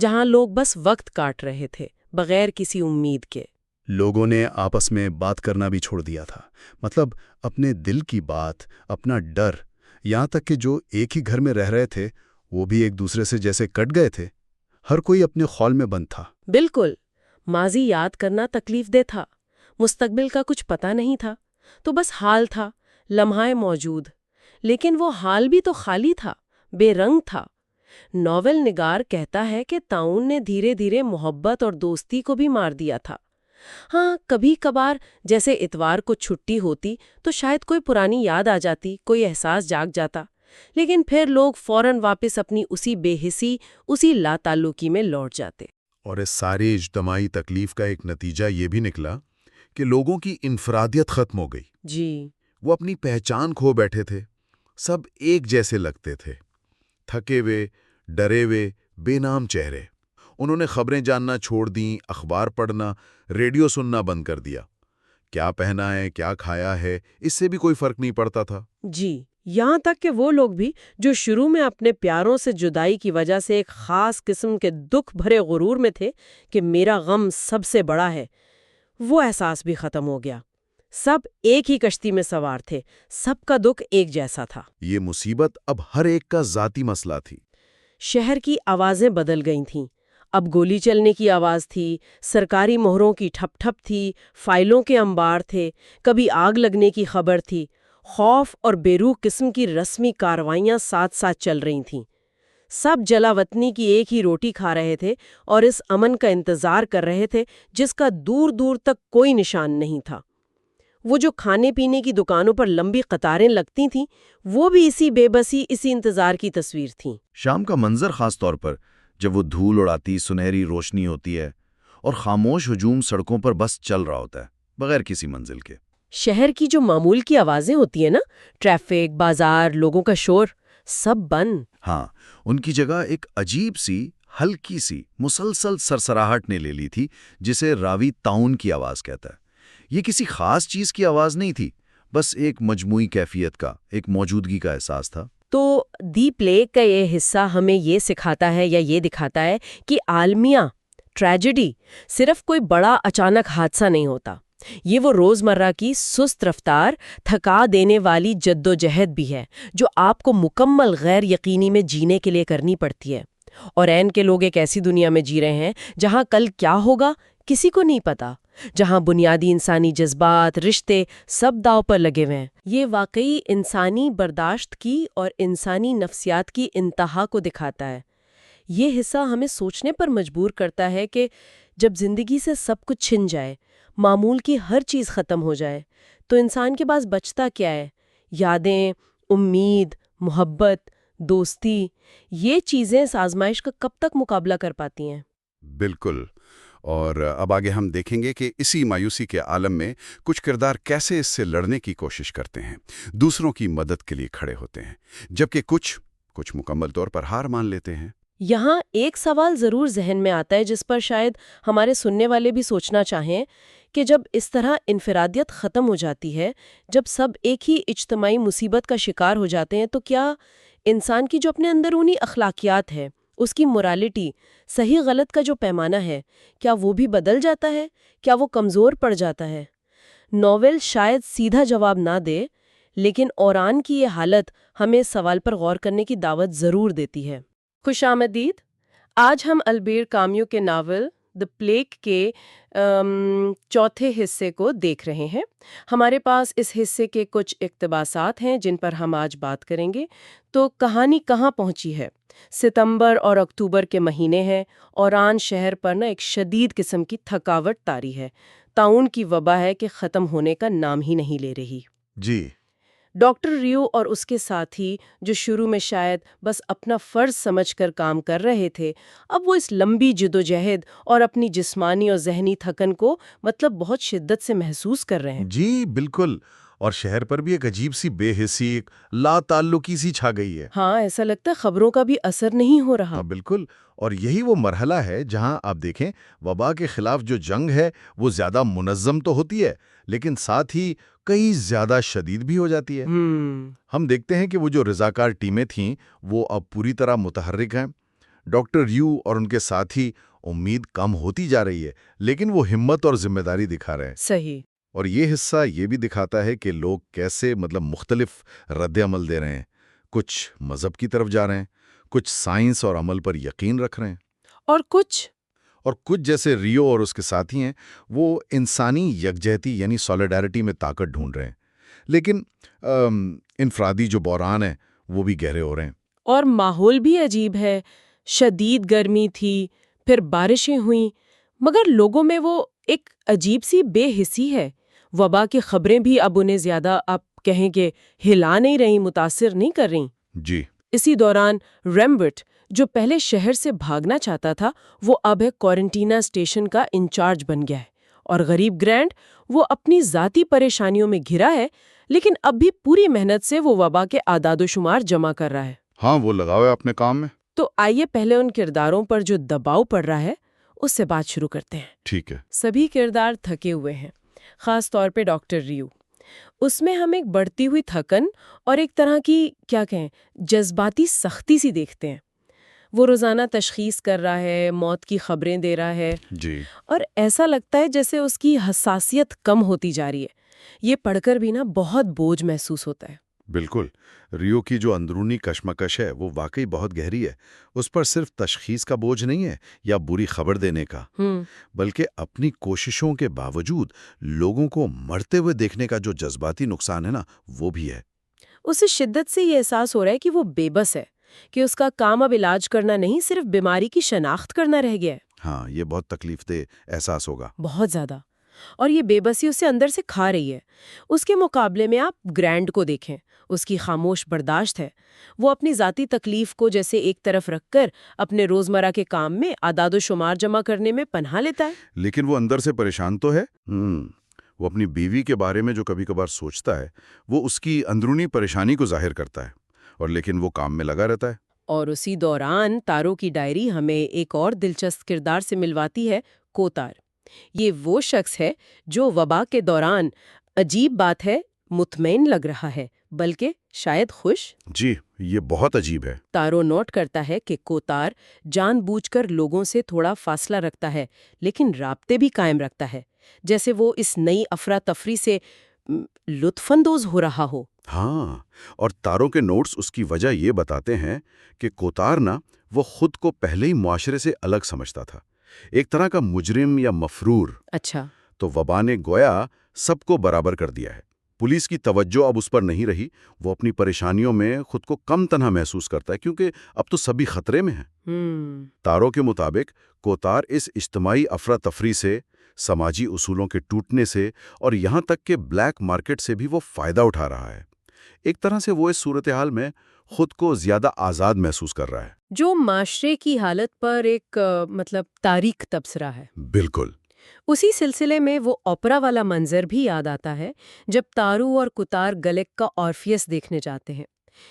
جہاں لوگ بس وقت کاٹ رہے تھے بغیر کسی امید کے۔ لوگوں نے آپس میں بات کرنا بھی چھوڑ دیا تھا، مطلب اپنے دل کی بات، اپنا ڈر، یہاں تک کہ جو ایک ہی گھر میں رہ رہے تھے وہ بھی ایک دوسرے سے جیسے کٹ گئے تھے۔ ہر کوئی اپنے خول میں بند تھا۔ بالکل، ماضی یاد کرنا تکلیف دہ تھا، مستقبل کا کچھ پتہ نہیں تھا، تو بس حال تھا، لمحہ موجود، لیکن وہ حال بھی تو خالی تھا، بے رنگ تھا۔ ناول نگار کہتا ہے کہ طاعون نے دھیرے دھیرے محبت اور دوستی کو بھی مار دیا تھا۔ ہاں، کبھی کبھار جیسے اتوار کو چھٹی ہوتی تو شاید کوئی پرانی یاد آ جاتی، کوئی احساس جاگ جاتا، لیکن پھر لوگ فوراً واپس اپنی اسی بے حسی، اسی لا تعلقی میں لوٹ جاتے۔ اور اس ساری اجتماعی تکلیف کا ایک نتیجہ یہ بھی نکلا کہ لوگوں کی انفرادیت ختم ہو گئی۔ جی وہ اپنی پہچان کھو بیٹھے تھے، سب ایک جیسے لگتے تھے، تھکے ہوئے، ڈرے ہوئے، بے نام چہرے۔ انہوں نے خبریں جاننا چھوڑ دیں، اخبار پڑھنا، ریڈیو سننا بند کر دیا۔ کیا پہنا ہے، کیا کھایا ہے، اس سے بھی کوئی فرق نہیں پڑتا تھا۔ جی، یہاں تک کہ وہ لوگ بھی جو شروع میں اپنے پیاروں سے جدائی کی وجہ سے ایک خاص قسم کے دکھ بھرے غرور میں تھے کہ میرا غم سب سے بڑا ہے، وہ احساس بھی ختم ہو گیا۔ سب ایک ہی کشتی میں سوار تھے، سب کا دکھ ایک جیسا تھا۔ یہ مصیبت اب ہر ایک کا ذاتی مسئلہ تھی۔ شہر کی آوازیں بدل گئی تھیں۔ اب گولی چلنے کی آواز تھی، سرکاری مہروں کی ٹھپ ٹھپ تھی، فائلوں کے انبار تھے، کبھی آگ لگنے کی خبر تھی۔ خوف اور بے روح قسم کی رسمی کارروائیاں ساتھ ساتھ چل رہی تھیں۔ سب جلا وطنی کی ایک ہی روٹی کھا رہے تھے اور اس امن کا انتظار کر رہے تھے جس کا دور دور تک کوئی نشان نہیں تھا۔ وہ جو کھانے پینے کی دکانوں پر لمبی قطاریں لگتی تھیں، وہ بھی اسی بے بسی، اسی انتظار کی تصویر تھیں۔ شام کا منظر، خاص طور پر جب وہ دھول اڑاتی سنہری روشنی ہوتی ہے اور خاموش ہجوم سڑکوں پر بس چل رہا ہوتا ہے بغیر کسی منزل کے۔ شہر کی جو معمول کی آوازیں ہوتی ہیں نا، ٹریفک، بازار، لوگوں کا شور، سب بند۔ ہاں، ان کی جگہ ایک عجیب سی، ہلکی سی، مسلسل سرسراہٹ نے لے لی تھی، جسے راوی طاعون کی آواز کہتا ہے۔ یہ کسی خاص چیز کی آواز نہیں تھی، بس ایک مجموعی کیفیت کا، ایک موجودگی کا احساس تھا۔ تو دی پلیگ کا یہ حصہ ہمیں یہ سکھاتا ہے یا یہ دکھاتا ہے کہ عالمیہ ٹریجڈی صرف کوئی بڑا اچانک حادثہ نہیں ہوتا، یہ وہ روزمرہ کی سست رفتار، تھکا دینے والی جد و جہد بھی ہے جو آپ کو مکمل غیر یقینی میں جینے کے لیے کرنی پڑتی ہے۔ اور عین کے لوگ ایک ایسی دنیا میں جی رہے ہیں جہاں کل کیا ہوگا کسی کو نہیں پتا، جہاں بنیادی انسانی جذبات، رشتے سب داؤ پر لگے ہوئے ہیں۔ یہ واقعی انسانی برداشت کی اور انسانی نفسیات کی انتہا کو دکھاتا ہے۔ یہ حصہ ہمیں سوچنے پر مجبور کرتا ہے کہ جب زندگی سے سب کچھ چھن جائے، معمول کی ہر چیز ختم ہو جائے، تو انسان کے پاس بچتا کیا ہے؟ یادیں، امید، محبت، دوستی، یہ چیزیں اس آزمائش کا کب تک مقابلہ کر پاتی ہیں؟ بالکل۔ اور اب آگے ہم دیکھیں گے کہ اسی مایوسی کے عالم میں کچھ کردار کیسے اس سے لڑنے کی کوشش کرتے ہیں، دوسروں کی مدد کے لیے کھڑے ہوتے ہیں، جبکہ کچھ مکمل طور پر ہار مان لیتے ہیں۔ یہاں ایک سوال ضرور ذہن میں آتا ہے جس پر شاید ہمارے سننے والے بھی سوچنا چاہیں کہ جب اس طرح انفرادیت ختم ہو جاتی ہے، جب سب ایک ہی اجتماعی مصیبت کا شکار ہو جاتے ہیں، تو کیا انسان کی جو اپنے اندرونی اخلاقیات ہے، اس کی مورالٹی، صحیح غلط کا جو پیمانہ ہے، کیا وہ بھی بدل جاتا ہے؟ کیا وہ کمزور پڑ جاتا ہے؟ ناول شاید سیدھا جواب نہ دے، لیکن اوران کی یہ حالت ہمیں اس سوال پر غور کرنے کی دعوت ضرور دیتی ہے۔ خوش آمدید۔ آج ہم البیر کامیو کے ناول دی پلیگ کے چوتھے حصے کو دیکھ رہے ہیں۔ ہمارے پاس اس حصے کے کچھ اقتباسات ہیں جن پر ہم آج بات کریں گے۔ تو کہانی کہاں پہنچی ہے؟ ستمبر اور اکتوبر کے مہینے ہیں، اوران شہر پر ایک شدید قسم کی تھکاوٹ طاری ہے۔ طاعون کی وبا ہے کہ ختم ہونے کا نام ہی نہیں لے رہی۔ جی۔ ڈاکٹر ریو اور اس کے ساتھی جو شروع میں شاید بس اپنا فرض سمجھ کر کام کر رہے تھے، اب وہ اس لمبی جدوجہد اور اپنی جسمانی اور ذہنی تھکن کو بہت شدت سے محسوس کر رہے ہیں۔ جی بالکل، اور شہر پر بھی ایک عجیب سی بے حسی، ایک لا تعلقی سی چھا گئی ہے۔ ہاں، ایسا لگتا ہے خبروں کا بھی اثر نہیں ہو رہا۔ ہاں بالکل، اور یہی وہ مرحلہ ہے جہاں آپ دیکھیں وبا کے خلاف جو جنگ ہے وہ زیادہ منظم تو ہوتی ہے، لیکن ساتھ ہی کئی زیادہ شدید بھی ہو جاتی ہے۔ ہم دیکھتے ہیں کہ وہ جو رضاکار ٹیمیں تھیں وہ اب پوری طرح متحرک ہیں۔ ڈاکٹر ریو اور ان کے ساتھی، امید کم ہوتی جا رہی ہے، لیکن وہ ہمت اور ذمہ داری دکھا رہے ہیں۔ صحیح۔ اور یہ حصہ یہ بھی دکھاتا ہے کہ لوگ کیسے مختلف رد عمل دے رہے ہیں۔ کچھ مذہب کی طرف جا رہے ہیں، کچھ سائنس اور عمل پر یقین رکھ رہے ہیں، اور کچھ جیسے ریو اور اس کے ساتھی ہیں وہ انسانی یکجہتی یعنی سولیڈیرٹی میں طاقت ڈھونڈ رہے ہیں۔ لیکن انفرادی جو بحران ہے وہ بھی گہرے ہو رہے ہیں۔ اور ماحول بھی عجیب ہے، شدید گرمی تھی، پھر بارشیں ہوئیں، مگر لوگوں میں وہ ایک عجیب سی بے حسی ہے۔ وبا کی خبریں بھی اب انہیں زیادہ آپ کہیں کہ ہلا نہیں رہی، متاثر نہیں کر رہی۔ جی۔ اسی دوران ریمبرٹ، جو پہلے شہر سے بھاگنا چاہتا تھا، وہ اب ایک کوارنٹینا اسٹیشن کا انچارج بن گیا ہے اور غریب گرینڈ وہ اپنی ذاتی پریشانیوں میں گھرا ہے، لیکن اب بھی پوری محنت سے وہ وبا کے اعداد و شمار جمع کر رہا ہے۔ ہاں، وہ لگا ہوا ہے اپنے کام میں۔ تو آئیے پہلے ان کرداروں پر جو دباؤ پڑ رہا ہے اس سے بات شروع کرتے ہیں۔ ٹھیک ہے۔ سبھی کردار تھکے ہوئے ہیں، خاص طور پہ ڈاکٹر ریو۔ اس میں ہم ایک بڑھتی ہوئی تھکن اور ایک طرح کی کیا کہیں جذباتی سختی سی دیکھتے ہیں۔ وہ روزانہ تشخیص کر رہا ہے، موت کی خبریں دے رہا ہے، جی، اور ایسا لگتا ہے جیسے اس کی حساسیت کم ہوتی جا رہی ہے۔ یہ پڑھ کر بھی نا بہت بوجھ محسوس ہوتا ہے۔ بالکل۔ ریو کی جو اندرونی کشمکش ہے وہ واقعی بہت گہری ہے۔ اس پر صرف تشخیص کا بوجھ نہیں ہے یا بری خبر دینے کا، بلکہ اپنی کوششوں کے باوجود لوگوں کو مرتے ہوئے دیکھنے کا جو جذباتی نقصان ہے نا، وہ بھی ہے۔ اسے شدت سے یہ احساس ہو رہا ہے کہ وہ بے بس ہے، کہ اس کا کام اب علاج کرنا نہیں، صرف بیماری کی شناخت کرنا رہ گیا ہے۔ ہاں، یہ بہت تکلیف دہ احساس ہوگا۔ بہت زیادہ۔ اور یہ بے بسی اسے اندر سے کھا رہی ہے۔ اس کے مقابلے میں آپ گرینڈ کو دیکھیں، اس کی خاموش برداشت ہے۔ وہ اپنی ذاتی تکلیف کو جیسے ایک طرف رکھ کر اپنے روزمرہ کے کام میں اعداد و شمار جمع کرنے میں پناہ لیتا ہے۔ لیکن وہ اندر سے پریشان تو ہے۔ وہ اپنی بیوی کے بارے میں جو کبھی کبھار سوچتا ہے وہ اس کی اندرونی پریشانی کو ظاہر کرتا ہے، اور لیکن وہ کام میں لگا رہتا ہے۔ اور اسی دوران تارو کی ڈائری ہمیں ایک اور دلچسپ کردار سے ملواتی ہے، کوتار۔ یہ وہ شخص ہے جو وبا کے دوران، عجیب بات ہے، مطمئن لگ رہا ہے، بلکہ شاید خوش۔ جی، یہ بہت عجیب ہے۔ تارو نوٹ کرتا ہے کہ کوتار جان بوجھ کر لوگوں سے تھوڑا فاصلہ رکھتا ہے، لیکن رابطے بھی قائم رکھتا ہے، جیسے وہ اس نئی افراتفری سے لطف اندوز ہو رہا ہو۔ ہاں، اور تارو کے نوٹس اس کی وجہ یہ بتاتے ہیں کہ کوتار نا وہ خود کو پہلے ہی معاشرے سے الگ سمجھتا تھا، ایک طرح کا مجرم یا مفرور۔ اچھا۔ تو وبا نے گویا سب کو برابر کر دیا ہے۔ پولیس کی توجہ اب اس پر نہیں رہی، وہ اپنی پریشانیوں میں خود کو کم تنہا محسوس کرتا ہے کیونکہ اب تو سبھی خطرے میں ہیں۔ تارو کے مطابق کوتار اس اجتماعی افراتفری سے، سماجی اصولوں کے ٹوٹنے سے اور یہاں تک کہ بلیک مارکیٹ سے بھی وہ فائدہ اٹھا رہا ہے۔ ایک طرح سے وہ اس صورتحال میں خود کو زیادہ آزاد محسوس کر رہا ہے، جو معاشرے کی حالت پر ایک تاریک تبصرہ ہے۔ بالکل۔ اسی سلسلے میں وہ اوپرا والا منظر بھی یاد آتا ہے جب تارو اور کوتار گلیک کا آرفیس دیکھنے جاتے ہیں۔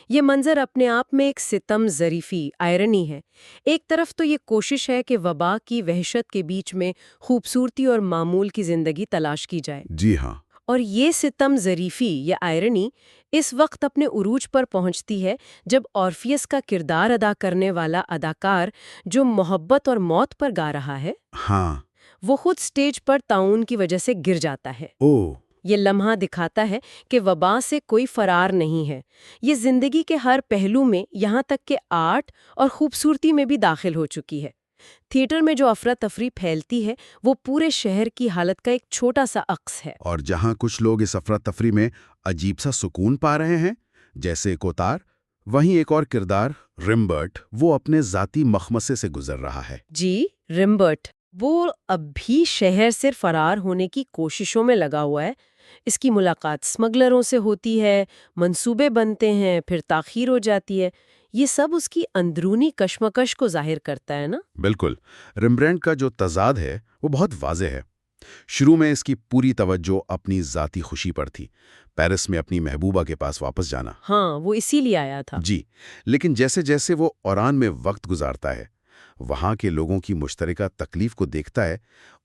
یہ منظر اپنے آپ میں ایک ستم ظریفی آئرنی ہے۔ ایک طرف تو یہ کوشش ہے کہ وبا کی وحشت کے بیچ میں خوبصورتی اور معمول کی زندگی تلاش کی جائے، جی ہاں، اور یہ ستم ظریفی یا آئرنی اس وقت اپنے عروج پر پہنچتی ہے جب آرفیس کا کردار ادا کرنے والا اداکار جو محبت اور موت پر گا رہا ہے، ہاں، وہ خود سٹیج پر تعاون کی وجہ سے گر جاتا ہے۔ یہ لمحہ دکھاتا ہے کہ وبا سے کوئی فرار نہیں ہے، یہ زندگی کے ہر پہلو میں، یہاں تک کہ آرٹ اور خوبصورتی میں بھی داخل ہو چکی ہے۔ تھیٹر میں جو افراتفری پھیلتی ہے وہ پورے شہر کی حالت کا ایک چھوٹا سا عکس ہے۔ اور جہاں کچھ لوگ اس افراتفری میں عجیب سا سکون پا رہے ہیں، جیسے کوتار، وہیں ایک اور کردار رمبرٹ، وہ اپنے ذاتی مخمصے سے گزر رہا ہے۔ جی، رمبرٹ، وہ اب بھی شہر سے فرار ہونے کی کوششوں میں لگا ہوا ہے۔ اس کی ملاقات اسمگلروں سے ہوتی ہے، منصوبے بنتے ہیں، پھر تاخیر ہو جاتی ہے۔ یہ سب اس کی اندرونی کشمکش کو ظاہر کرتا ہے نا؟ بالکل۔ رمبرینڈ کا جو تضاد ہے وہ بہت واضح ہے۔ شروع میں اس کی پوری توجہ اپنی ذاتی خوشی پر تھی، پیرس میں اپنی محبوبہ کے پاس واپس جانا۔ ہاں، وہ اسی لیے آیا تھا۔ جی، لیکن جیسے جیسے وہ اوران میں وقت گزارتا ہے، وہاں کے لوگوں کی مشترکہ تکلیف کو دیکھتا ہے،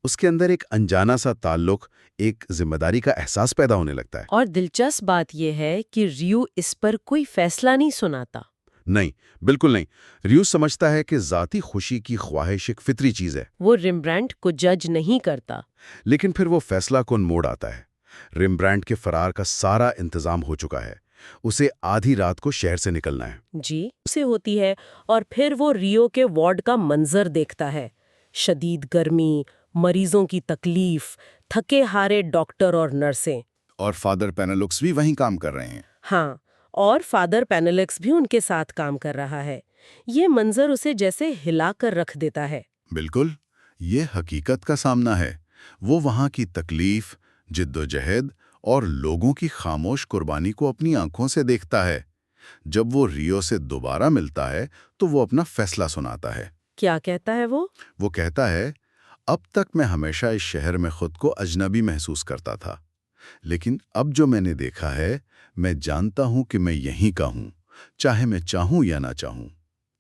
اس کے اندر ایک انجانا سا تعلق، ایک ذمہ داری کا احساس پیدا ہونے لگتا ہے۔ اور دلچسپ بات یہ ہے کہ ریو اس پر کوئی فیصلہ نہیں سناتا۔ نہیں، بالکل نہیں۔ ریو سمجھتا ہے کہ ذاتی خوشی کی خواہش ایک فطری چیز ہے، وہ رمبرینڈ کو جج نہیں کرتا۔ لیکن پھر وہ فیصلہ کن موڑ آتا ہے۔ رمبرینڈ کے فرار کا سارا انتظام ہو چکا ہے، اسے آدھی رات کو شہر سے نکلنا ہے۔ جی، اسے ہوتی ہے، اور پھر وہ ریو کے وارڈ کا منظر دیکھتا ہے۔ شدید گرمی، مریضوں کی تکلیف، تھکے ہارے ڈاکٹر اور نرسیں۔ اور فادر پینلوکس بھی وہیں کام کر رہے ہیں۔ ہاں، اور فادر پینلکس بھی ان کے ساتھ کام کر رہا ہے۔ یہ منظر اسے جیسے ہلا کر رکھ دیتا ہے۔ بالکل، یہ حقیقت کا سامنا ہے۔ وہ وہاں کی تکلیف، جدوجہد اور لوگوں کی خاموش قربانی کو اپنی آنکھوں سے دیکھتا ہے۔ جب وہ ریو سے دوبارہ ملتا ہے تو وہ اپنا فیصلہ سناتا ہے۔ کیا کہتا ہے وہ؟ وہ کہتا ہے، اب تک میں ہمیشہ اس شہر میں خود کو اجنبی محسوس کرتا تھا، لیکن اب جو میں نے دیکھا ہے، میں جانتا ہوں کہ میں یہیں کا ہوں، چاہے میں چاہوں یا نہ چاہوں۔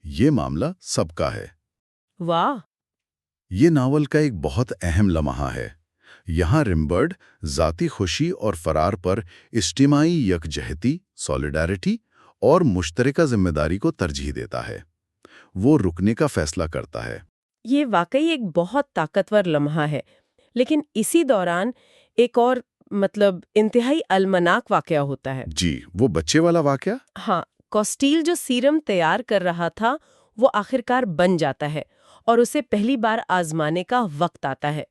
یہ معاملہ سب کا ہے۔ واہ! یہ ناول کا ایک بہت اہم لمحہ ہے۔ یہاں رمبرڈ ذاتی خوشی اور فرار پر اجتماعی یکجہتی، سولیڈیرٹی اور مشترکہ ذمہ داری کو ترجیح دیتا ہے۔ وہ رکنے کا فیصلہ کرتا ہے۔ یہ واقعی ایک بہت طاقتور لمحہ ہے، لیکن اسی دوران ایک اور انتہائی المناک واقعہ ہوتا ہے۔ جی، وہ بچے والا واقعہ؟ ہاں، کوسٹیل جو سیرم تیار کر رہا تھا وہ آخرکار بن جاتا ہے اور اسے پہلی بار آزمانے کا وقت آتا ہے۔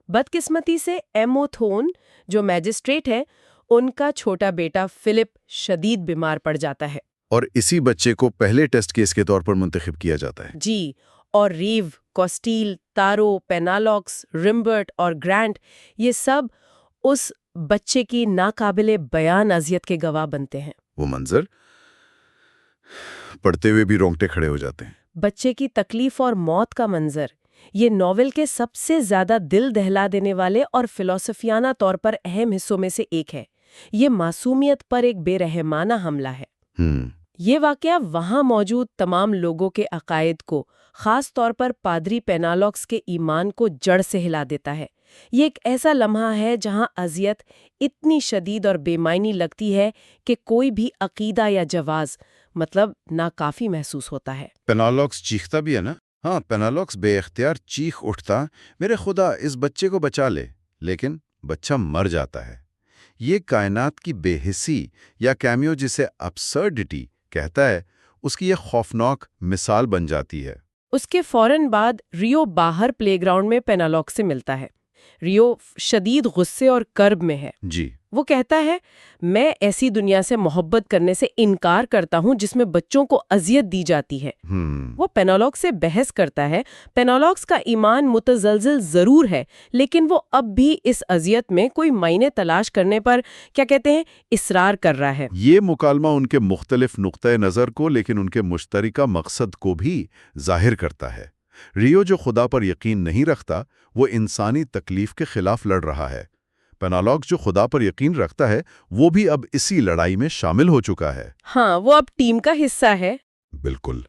بدقسمتی سے ایمو تھون جو میجسٹریٹ ہے، ان کا چھوٹا بیٹا فلپ شدید بیمار پڑ جاتا ہے۔ اور اسی بچے کو پہلے ٹیسٹ کیس کے طور پر منتخب کیا جاتا ہے۔ جی، اور ریو، کوسٹیل، تارو، پینالاکس، رمبرٹ اور گرانٹ، یہ سب اس بچے کی ناقابل بیان اذیت کے گواہ بنتے ہیں۔ وہ منظر پڑھتے ہوئے بھی رونگٹے کھڑے ہو جاتے ہیں۔ بچے کی تکلیف اور موت کا منظر یہ ناول کے سب سے زیادہ دل دہلا دینے والے اور فلسفیانہ طور پر اہم حصوں میں سے ایک ہے۔ یہ معصومیت پر ایک بے رحمانہ حملہ ہے۔ یہ واقعہ وہاں موجود تمام لوگوں کے عقائد کو، خاص طور پر پادری پینالاکس کے ایمان کو جڑ سے ہلا دیتا ہے۔ یہ ایک ایسا لمحہ ہے جہاں اذیت اتنی شدید اور بے معنی لگتی ہے کہ کوئی بھی عقیدہ یا جواز ناکافی محسوس ہوتا ہے۔ پینالاکس چیختا بھی ہے نا؟ ہاں، پینالاکس بے اختیار چیخ اٹھتا، میرے خدا اس بچے کو بچا لے، لیکن بچہ مر جاتا ہے۔ یہ کائنات کی بے حسی یا کیمیو جسے ابسرڈٹی کہتا ہے، اس کی یہ خوفناک مثال بن جاتی ہے۔ اس کے فوراً بعد ریو باہر پلے گراؤنڈ میں پینالاکس سے ملتا ہے۔ ریو شدید غصے اور کرب میں ہے۔ جی، وہ کہتا ہے، میں ایسی دنیا سے محبت کرنے سے انکار کرتا ہوں جس میں بچوں کو اذیت دی جاتی ہے۔ وہ پینالاکس سے بحث کرتا ہے۔ پینالاکس کا ایمان متزلزل ضرور ہے، لیکن وہ اب بھی اس اذیت میں کوئی معنی تلاش کرنے پر اصرار کر رہا ہے۔ یہ مکالمہ ان کے مختلف نقطۂ نظر کو، لیکن ان کے مشترکہ مقصد کو بھی ظاہر کرتا ہے۔ ریو جو خدا پر یقین نہیں رکھتا، وہ انسانی تکلیف کے خلاف لڑ رہا ہے۔ پینالاکس جو خدا پر یقین رکھتا ہے، وہ بھی اب اسی لڑائی میں شامل ہو چکا ہے۔ ہاں، وہ اب ٹیم کا حصہ ہے۔ بالکل۔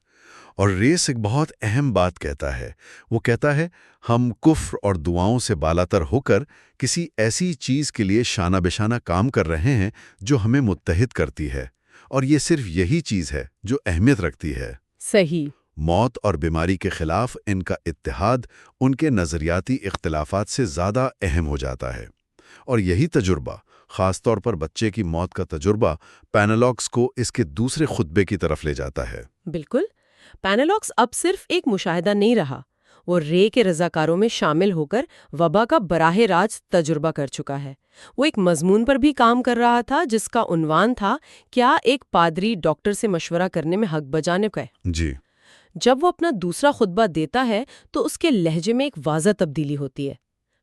اور ریس ایک بہت اہم بات کہتا ہے۔ وہ کہتا ہے، ہم کفر اور دعاؤں سے بالاتر ہو کر کسی ایسی چیز کے لیے شانہ بشانہ کام کر رہے ہیں جو ہمیں متحد کرتی ہے، اور یہ صرف یہی چیز ہے جو اہمیت رکھتی ہے۔ صحیح۔ موت اور بیماری کے خلاف ان کا اتحاد ان کے نظریاتی اختلافات سے زیادہ اہم ہو جاتا ہے، اور یہی تجربہ، خاص طور پر بچے کی موت کا تجربہ، پینالاکس کو اس کے دوسرے خطبے کی طرف لے جاتا ہے۔ بالکل۔ پینالاکس اب صرف ایک مشاہدہ نہیں رہا، وہ رے کے رضاکاروں میں شامل ہو کر وبا کا براہ راست تجربہ کر چکا ہے۔ وہ ایک مضمون پر بھی کام کر رہا تھا جس کا عنوان تھا، کیا ایک پادری ڈاکٹر سے مشورہ کرنے میں حق بجانے کا ہے؟ جی۔ جب وہ اپنا دوسرا خطبہ دیتا ہے تو اس کے لہجے میں ایک واضح تبدیلی ہوتی ہے۔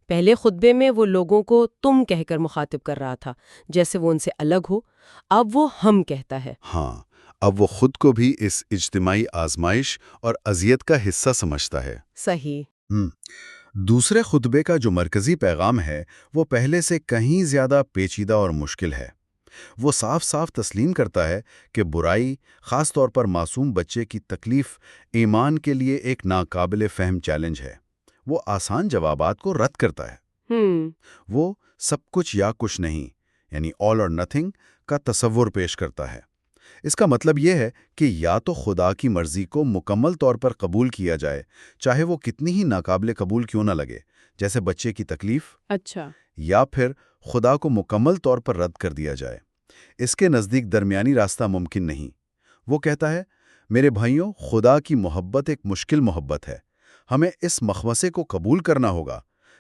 پہلے خطبے میں وہ لوگوں کو تم کہہ کر مخاطب کر رہا تھا، جیسے وہ ان سے الگ ہو۔ اب وہ ہم کہتا ہے۔ ہاں، اب وہ خود کو بھی اس اجتماعی آزمائش اور اذیت کا حصہ سمجھتا ہے۔ صحیح۔ دوسرے خطبے کا جو مرکزی پیغام ہے، وہ پہلے سے کہیں زیادہ پیچیدہ اور مشکل ہے۔ وہ صاف صاف تسلیم کرتا ہے کہ برائی، خاص طور پر معصوم بچے کی تکلیف، ایمان کے لیے ایک ناقابل فہم چیلنج ہے۔ وہ آسان جوابات کو رد کرتا ہے۔ وہ سب کچھ یا کچھ نہیں، یعنی آل اور نتھنگ کا تصور پیش کرتا ہے۔ اس کا مطلب یہ ہے کہ یا تو خدا کی مرضی کو مکمل طور پر قبول کیا جائے، چاہے وہ کتنی ہی ناقابل قبول کیوں نہ لگے، جیسے بچے کی تکلیف، اچھا، یا پھر خدا کو مکمل طور پر رد کر دیا جائے۔ اس کے نزدیک درمیانی راستہ ممکن نہیں۔ وہ کہتا ہے، میرے بھائیوں، خدا کی محبت ایک مشکل محبت ہے۔ ہمیں اس مخمصے کو قبول کرنا ہوگا،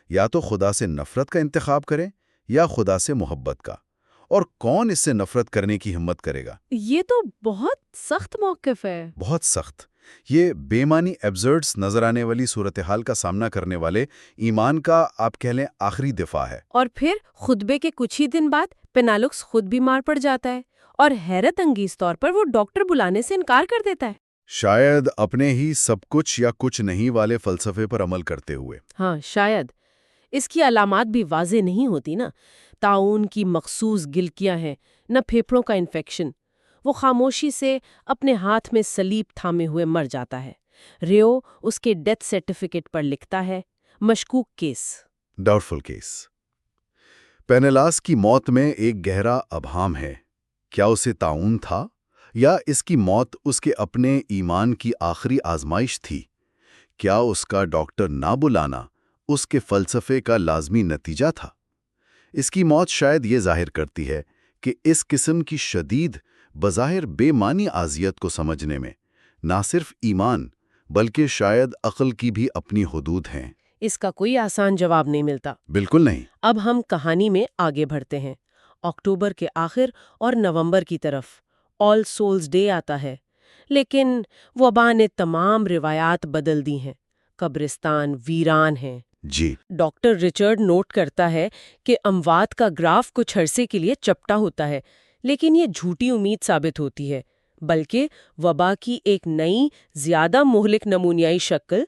یا تو خدا سے نفرت کا انتخاب کریں یا خدا سے محبت کا، اور کون اس سے نفرت کرنے کی ہمت کرے گا؟ یہ تو بہت سخت موقف ہے۔ بہت سخت۔ یہ بے معنی ایبزرڈس نظر آنے والی صورتحال کا سامنا کرنے والے ایمان کا، آپ کہہ لیں، آخری دفاع ہے۔ اور پھر خطبے کے کچھ ہی دن بعد پینالاکس خود بیمار پڑ جاتا ہے، اور حیرت انگیز طور پر وہ ڈاکٹر بلانے سے انکار کر دیتا ہے۔ شاید اپنے ہی سب کچھ یا کچھ نہیں والے فلسفے پر عمل کرتے ہوئے۔ ہاں شاید۔ اس کی علامات بھی واضح نہیں ہوتی نا، طاعون کی مخصوص گلکیاں ہیں، نہ پھیپھڑوں کا انفیکشن۔ وہ خاموشی سے اپنے ہاتھ میں سلیب تھامے ہوئے مر جاتا ہے۔ ریو اس کے ڈیتھ سرٹیفکیٹ پر لکھتا ہے مشکوک کیس۔ ڈاؤٹ فل کیس۔ پینیلاس کی موت میں ایک گہرا ابہام ہے۔ کیا اسے طاعون تھا یا اس کی موت اس کے اپنے ایمان کی آخری آزمائش تھی؟ کیا اس کا ڈاکٹر نہ بلانا اس کے فلسفے کا لازمی نتیجہ تھا؟ اس کی موت شاید یہ ظاہر کرتی ہے کہ اس قسم کی شدید بظاہر بے معنی اذیت کو سمجھنے میں نہ صرف ایمان بلکہ شاید عقل کی بھی اپنی حدود ہیں۔ اس کا کوئی آسان جواب نہیں ملتا۔ بالکل نہیں۔ اب ہم کہانی میں آگے بڑھتے ہیں۔ اکتوبر کے آخر اور نومبر کی طرف آل سولز ڈے آتا ہے، لیکن وبا نے تمام روایات بدل دی ہیں۔ قبرستان ویران ہیں۔ جی۔ ڈاکٹر ریچرڈ نوٹ کرتا ہے کہ اموات کا گراف کچھ عرصے کے لیے چپٹا ہوتا ہے، لیکن یہ جھوٹی امید ثابت ہوتی ہے، بلکہ وبا کی ایک نئی زیادہ مہلک نمونیائی شکل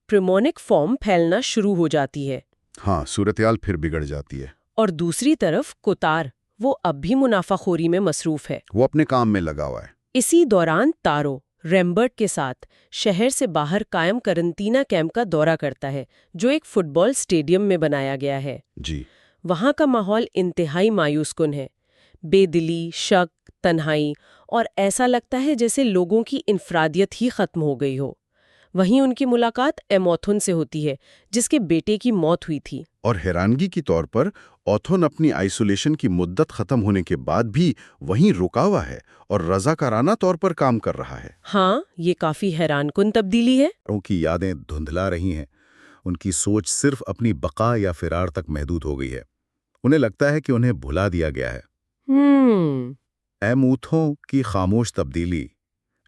پریمونک فارم پھیلنا شروع ہو جاتی ہے۔ ہاں، صورتحال پھر بگڑ جاتی ہے۔ اور دوسری طرف کوتار، وہ اب بھی منافع خوری میں مصروف ہے۔ وہ اپنے کام میں لگا ہوا ہے۔ اسی دوران تارو ریمبرٹ کے ساتھ شہر سے باہر قائم قرنطینہ کیمپ کا دورہ کرتا ہے، جو ایک فٹ بال اسٹیڈیم میں بنایا گیا ہے۔ جی۔ وہاں کا ماحول انتہائی مایوس کن ہے، بے دلی، شک، تنہائی، اور ایسا لگتا ہے جیسے لوگوں کی انفرادیت ہی ختم ہو گئی ہو۔ وہیں ان کی ملاقات ایموتھن سے ہوتی ہے، جس کے بیٹے کی موت ہوئی تھی۔ اور حیرانگی کی طور پر اوتھون اپنی آئسولیشن کی مدت ختم ہونے کے بعد بھی وہیں رکا ہوا ہے اور رضاکارانہ طور پر کام کر رہا ہے۔ ہاں، یہ کافی حیران کن تبدیلی ہے۔ ان کی یادیں دھندلا رہی ہیں، ان کی سوچ صرف اپنی بقا یا فرار تک محدود ہو گئی ہے۔ انہیں لگتا ہے کہ انہیں بھلا دیا گیا ہے۔ ایموتھوں کی خاموش تبدیلی،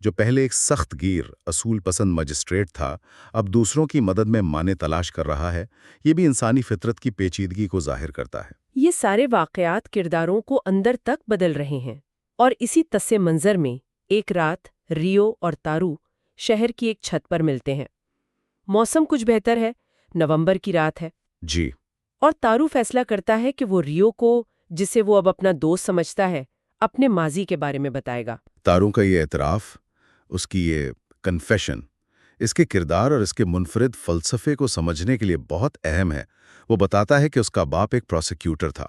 جو پہلے ایک سخت گیر اصول پسند مجسٹریٹ تھا، اب دوسروں کی مدد میں معنی تلاش کر رہا ہے، یہ بھی انسانی فطرت کی پیچیدگی کو ظاہر کرتا ہے۔ یہ سارے واقعات کرداروں کو اندر تک بدل رہے ہیں، اور اسی پس منظر میں ایک رات ریو اور تارو شہر کی ایک چھت پر ملتے ہیں۔ موسم کچھ بہتر ہے، نومبر کی رات ہے۔ جی۔ اور تارو فیصلہ کرتا ہے کہ وہ ریو کو، جسے وہ اب اپنا دوست سمجھتا ہے، اپنے ماضی کے بارے میں بتائے گا۔ تارو کا یہ اعتراف، اس کی یہ کنفیشن، اس کے کردار اور اس کے منفرد فلسفے کو سمجھنے کے لیے بہت اہم ہے۔ وہ بتاتا ہے کہ اس کا باپ ایک پروسیکیوٹر تھا،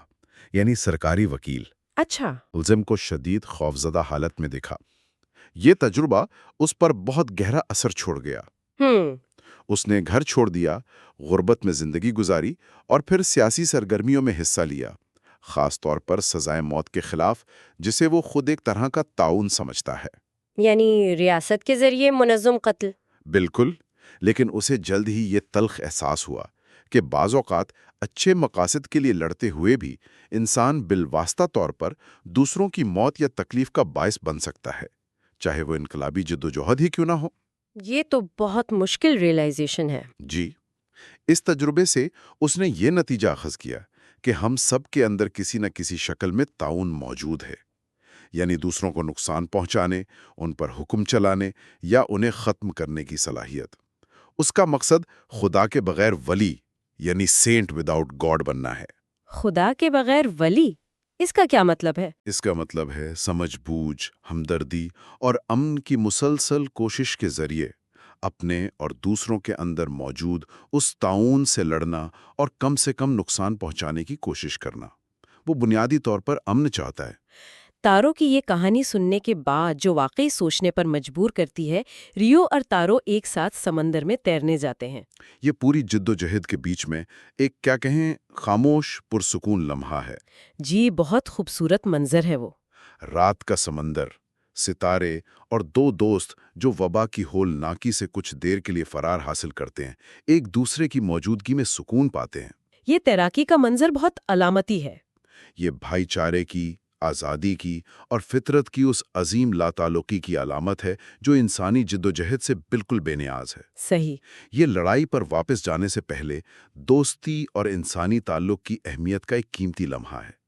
یعنی سرکاری وکیل۔ اچھا۔ ملزم کو شدید خوفزدہ حالت میں دیکھا۔ یہ تجربہ اس پر بہت گہرا اثر چھوڑ گیا۔ اس نے گھر چھوڑ دیا، غربت میں زندگی گزاری اور پھر سیاسی سرگرمیوں میں حصہ لیا، خاص طور پر سزائے موت کے خلاف، جسے وہ خود ایک طرح کا تعاون سمجھتا ہے۔ یعنی ریاست کے ذریعے منظم قتل۔ بالکل، لیکن اسے جلد ہی یہ تلخ احساس ہوا کہ بعض اوقات اچھے مقاصد کے لیے لڑتے ہوئے بھی انسان بالواسطہ طور پر دوسروں کی موت یا تکلیف کا باعث بن سکتا ہے، چاہے وہ انقلابی جدوجہد ہی کیوں نہ ہو۔ یہ تو بہت مشکل ریئلائزیشن ہے۔ جی۔ اس تجربے سے اس نے یہ نتیجہ اخذ کیا کہ ہم سب کے اندر کسی نہ کسی شکل میں تعاون موجود ہے، یعنی دوسروں کو نقصان پہنچانے، ان پر حکم چلانے یا انہیں ختم کرنے کی صلاحیت۔ اس کا مقصد خدا کے بغیر ولی، یعنی سینٹ وداؤٹ گاڈ بننا ہے۔ خدا کے بغیر ولی، اس کا کیا مطلب ہے؟ اس کا مطلب ہے سمجھ بوجھ، ہمدردی اور امن کی مسلسل کوشش کے ذریعے اپنے اور دوسروں کے اندر موجود اس تعاون سے لڑنا اور کم سے کم نقصان پہنچانے کی کوشش کرنا۔ وہ بنیادی طور پر امن چاہتا ہے۔ تارو کی یہ کہانی سننے کے بعد جو واقعی سوچنے پر مجبور کرتی ہے، ریو اور تارو ایک ساتھ سمندر میں تیرنے جاتے ہیں۔ یہ پوری جدوجہد کے بیچ میں ایک کیا کہیں خاموش پرسکون لمحہ ہے۔ جی، بہت خوبصورت منظر ہے وہ۔ رات کا سمندر، ستارے اور دو دوست جو وبا کی ہولناکی سے کچھ دیر کے لیے فرار حاصل کرتے ہیں، ایک دوسرے کی موجودگی میں سکون پاتے ہیں۔ یہ تیراکی کا منظر بہت علامتی ہے۔ یہ بھائی چارے کی، آزادی کی اور فطرت کی اس عظیم لاتعلقی کی علامت ہے جو انسانی جدوجہد سے بالکل بے نیاز ہے۔ صحیح۔ یہ لڑائی پر واپس جانے سے پہلے دوستی اور انسانی تعلق کی اہمیت کا ایک قیمتی لمحہ ہے۔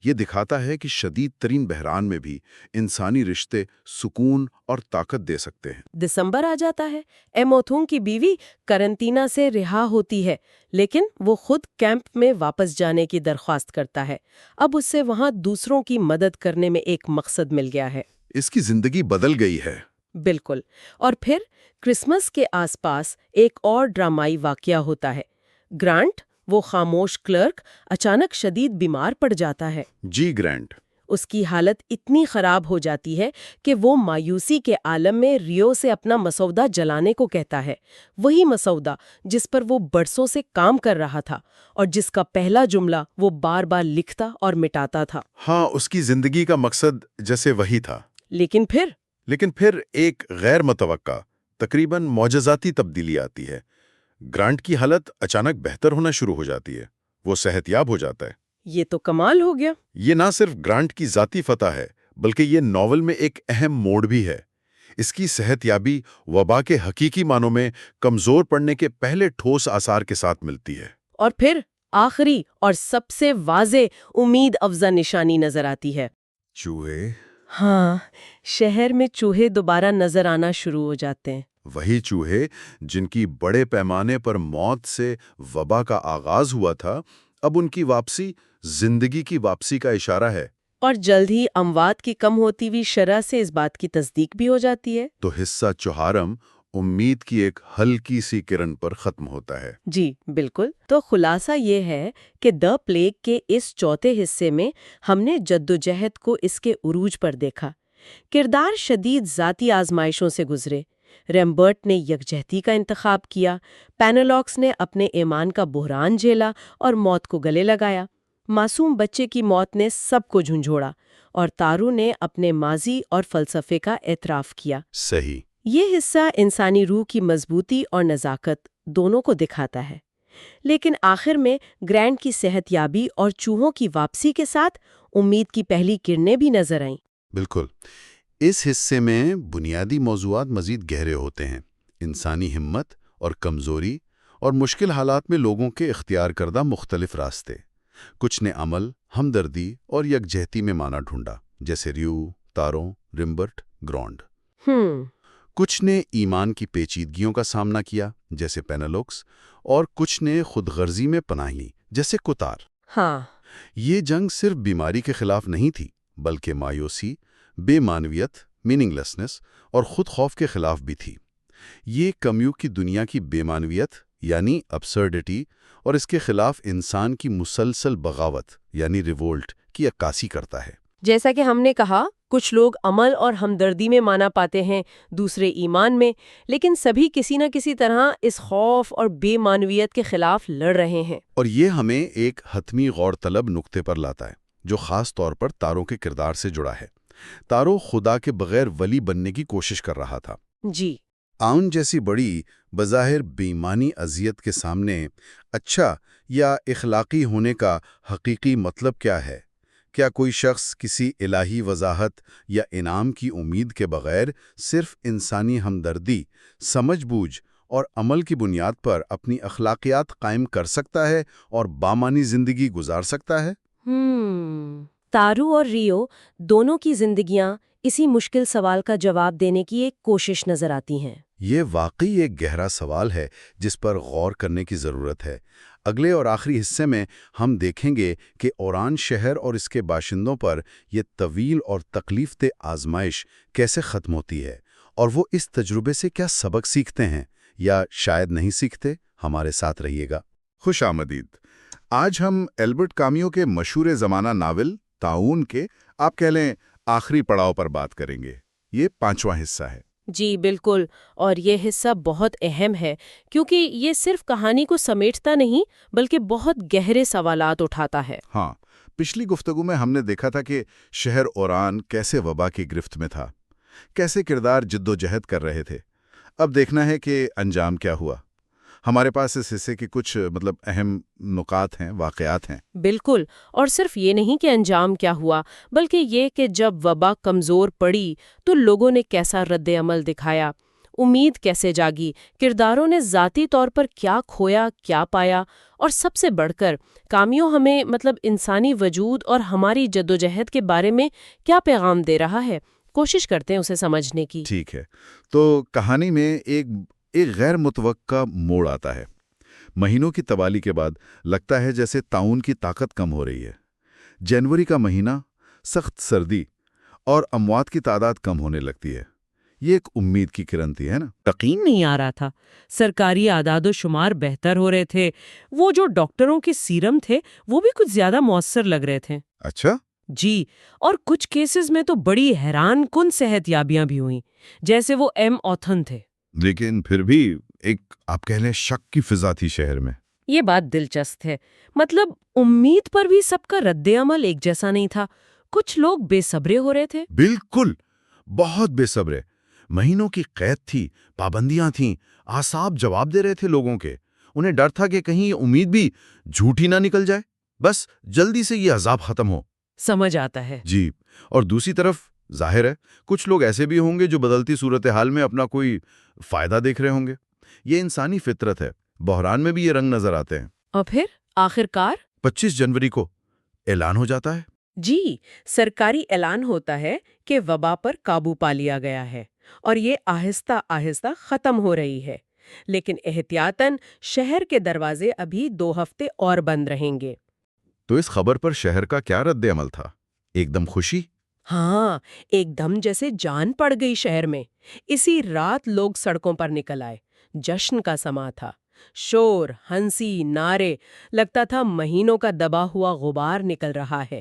یہ دکھاتا ہے کہ شدید ترین بحران میں بھی انسانی رشتے سکون اور طاقت دے سکتے ہیں۔ دسمبر آ جاتا ہے، ایموتھونگ کی بیوی کرنٹینا سے رہا ہوتی ہے، لیکن وہ خود کیمپ میں واپس جانے کی درخواست کرتا ہے۔ اب اس سے وہاں دوسروں کی مدد کرنے میں ایک مقصد مل گیا ہے۔ اس کی زندگی بدل گئی ہے۔ بالکل۔ اور پھر کرسمس کے آس پاس ایک اور ڈرامائی واقعہ ہوتا ہے۔ گرانٹ، وہ خاموش کلرک، اچانک شدید بیمار پڑ جاتا ہے۔ جی گرانٹ۔ اس کی حالت اتنی خراب ہو جاتی ہے کہ وہ مایوسی کے عالم میں ریو سے اپنا مسودہ جلانے کو کہتا ہے، وہی مسودہ جس پر وہ برسوں سے کام کر رہا تھا اور جس کا پہلا جملہ وہ بار بار لکھتا اور مٹاتا تھا۔ ہاں، اس کی زندگی کا مقصد جیسے وہی تھا۔ لیکن پھر ایک غیر متوقع، تقریباً معجزاتی تبدیلی آتی ہے۔ گرانٹ کی حالت اچانک بہتر ہونا شروع ہو جاتی ہے، وہ صحت یاب ہو جاتا ہے۔ یہ تو کمال ہو گیا۔ یہ نہ صرف گرانٹ کی ذاتی فتح ہے، بلکہ یہ ناول میں ایک اہم موڑ بھی ہے۔ اس کی صحت یابی وبا کے حقیقی معنوں میں کمزور پڑنے کے پہلے ٹھوس آثار کے ساتھ ملتی ہے۔ اور پھر آخری اور سب سے واضح امید افزا نشانی نظر آتی ہے۔ چوہے۔ ہاں، شہر میں چوہے دوبارہ نظر آنا شروع ہو جاتے ہیں۔ وہی چوہے جن کی بڑے پیمانے پر موت سے وبا کا آغاز ہوا تھا، اب ان کی واپسی زندگی کی واپسی کا اشارہ ہے۔ اور جلد ہی اموات کی کم ہوتی ہوئی شرح سے اس بات کی تصدیق بھی ہو جاتی ہے۔ تو حصہ چوہارم امید کی ایک ہلکی سی کرن پر ختم ہوتا ہے۔ جی بالکل۔ تو خلاصہ یہ ہے کہ دی پلیگ کے اس چوتھے حصے میں ہم نے جدوجہد کو اس کے عروج پر دیکھا۔ کردار شدید ذاتی آزمائشوں سے گزرے۔ ریمبرٹ نے یکجہتی کا انتخاب کیا، پینلوکس نے اپنے ایمان کا بحران جھیلا اور موت کو گلے لگایا، معصوم بچے کی موت نے سب کو جھنجھوڑا، اور تارو نے اپنے ماضی اور فلسفے کا اعتراف کیا۔ صحیح۔ یہ حصہ انسانی روح کی مضبوطی اور نزاکت دونوں کو دکھاتا ہے، لیکن آخر میں گرانٹ کی صحت یابی اور چوہوں کی واپسی کے ساتھ امید کی پہلی کرنیں بھی نظر آئیں۔ بالکل۔ اس حصے میں بنیادی موضوعات مزید گہرے ہوتے ہیں، انسانی ہمت اور کمزوری، اور مشکل حالات میں لوگوں کے اختیار کردہ مختلف راستے۔ کچھ نے عمل، ہمدردی اور یکجہتی میں معنی ڈھونڈا، جیسے ریو، تارو، ریمبرٹ، گرانٹ۔ کچھ نے ایمان کی پیچیدگیوں کا سامنا کیا، جیسے پینلوکس، اور کچھ نے خود غرضی میں پناہ لی، جیسے کوتار۔ ہاں، یہ جنگ صرف بیماری کے خلاف نہیں تھی، بلکہ مایوسی، بے معنویت، میننگ لیسنس اور خود خوف کے خلاف بھی تھی۔ یہ کمیو کی دنیا کی بے معنویت یعنی ابسرڈٹی اور اس کے خلاف انسان کی مسلسل بغاوت یعنی ریولٹ کی عکاسی کرتا ہے۔ جیسا کہ ہم نے کہا، کچھ لوگ عمل اور ہمدردی میں معنی پاتے ہیں، دوسرے ایمان میں، لیکن سبھی کسی نہ کسی طرح اس خوف اور بے معنویت کے خلاف لڑ رہے ہیں۔ اور یہ ہمیں ایک حتمی غور طلب نقطے پر لاتا ہے، جو خاص طور پر تارو کے کردار سے جڑا ہے۔ تارو خدا کے بغیر ولی بننے کی کوشش کر رہا تھا۔ جی۔ آؤن جیسی بڑی بظاہر بےایمانی اذیت کے سامنے اچھا یا اخلاقی ہونے کا حقیقی مطلب کیا ہے؟ کیا کوئی شخص کسی الہی وضاحت یا انعام کی امید کے بغیر صرف انسانی ہمدردی، سمجھ بوجھ اور عمل کی بنیاد پر اپنی اخلاقیات قائم کر سکتا ہے اور بامانی زندگی گزار سکتا ہے؟ تارو اور ریو دونوں کی زندگیاں اسی مشکل سوال کا جواب دینے کی ایک کوشش نظر آتی ہیں۔ یہ واقعی ایک گہرا سوال ہے جس پر غور کرنے کی ضرورت ہے۔ اگلے اور آخری حصے میں ہم دیکھیں گے کہ اوران شہر اور اس کے باشندوں پر یہ طویل اور تکلیف دہ آزمائش کیسے ختم ہوتی ہے، اور وہ اس تجربے سے کیا سبق سیکھتے ہیں یا شاید نہیں سیکھتے۔ ہمارے ساتھ رہیے گا۔ خوش آمدید۔ آج ہم البرٹ کامیو کے مشہور زمانہ ناول طاعون کے آپ کہہ لیں آخری پڑاؤ پر بات کریں گے۔ یہ 5واں حصہ ہے۔ جی بالکل، اور یہ حصہ بہت اہم ہے کیونکہ یہ صرف کہانی کو سمیٹتا نہیں بلکہ بہت گہرے سوالات اٹھاتا ہے۔ ہاں، پچھلی گفتگو میں ہم نے دیکھا تھا کہ شہر اوران کیسے وبا کی گرفت میں تھا، کیسے کردار جد و جہد کر رہے تھے۔ اب دیکھنا ہے کہ انجام کیا ہوا۔ ہمارے پاس اس حصے کے کچھ اہم نکات ہیں، واقعات ہیں۔ بالکل، اور صرف یہ نہیں کہ انجام کیا ہوا، بلکہ یہ کہ جب وبا کمزور پڑی تو لوگوں نے کیسا رد عمل دکھایا۔ امید کیسے جاگی، کرداروں نے ذاتی طور پر کیا کھویا، کیا پایا، اور سب سے بڑھ کر کامیو ہمیں انسانی وجود اور ہماری جدوجہد کے بارے میں کیا پیغام دے رہا ہے، کوشش کرتے ہیں اسے سمجھنے کی۔ ٹھیک ہے، تو کہانی میں ایک غیر متوقع موڑ آتا ہے۔ مہینوں کی تبالی کے بعد لگتا ہے جیسے طاعون کی طاقت کم ہو رہی ہے۔ جنوری کا مہینہ، سخت سردی اور اموات کی تعداد کم ہونے لگتی ہے۔ یہ ایک امید کی کرن تھی، ہے نا؟ یقین نہیں آ رہا تھا، سرکاری اعداد و شمار بہتر ہو رہے تھے، وہ جو ڈاکٹروں کے سیرم تھے وہ بھی کچھ زیادہ مؤثر لگ رہے تھے۔ اچھا؟ جی، اور کچھ کیسز میں تو بڑی حیران کن صحت یابیاں بھی ہوئیں، جیسے وہ ایم اوتھن تھے۔ لیکن پھر بھی ایک آپ کہہ لیں شک کی فضا تھی شہر میں۔ یہ بات دلچسپ ہے، امید پر بھی سب کا رد عمل ایک جیسا نہیں تھا، کچھ لوگ بے صبرے ہو رہے تھے۔ بالکل، بہت بے صبرے۔ مہینوں کی قید تھی، پابندیاں تھیں، اعصاب جواب دے رہے تھے لوگوں کے۔ انہیں ڈر تھا کہ کہیں یہ امید بھی جھوٹی نہ نکل جائے، بس جلدی سے یہ عذاب ختم ہو۔ سمجھ آتا ہے۔ جی، اور دوسری طرف ظاہر ہے کچھ لوگ ایسے بھی ہوں گے جو بدلتی صورتحال میں اپنا کوئی فائدہ دیکھ رہے ہوں گے۔ یہ انسانی فطرت ہے، بحران میں بھی یہ رنگ نظر آتے ہیں۔ اور پھر آخر کار 25 جنوری کو اعلان ہو جاتا ہے۔ جی، سرکاری اعلان ہوتا ہے کہ وبا پر قابو پا لیا گیا ہے اور یہ آہستہ آہستہ ختم ہو رہی ہے، لیکن احتیاطاً شہر کے دروازے ابھی 2 ہفتے اور بند رہیں گے۔ تو اس خبر پر شہر کا کیا رد عمل تھا؟ ایک دم خوشی؟ ہاں، ایک دم جیسے جان پڑ گئی شہر میں۔ اسی رات لوگ سڑکوں پر نکل آئے، جشن کا سما تھا، شور، ہنسی، نعرے، لگتا تھا مہینوں کا دبا ہوا غبار نکل رہا ہے۔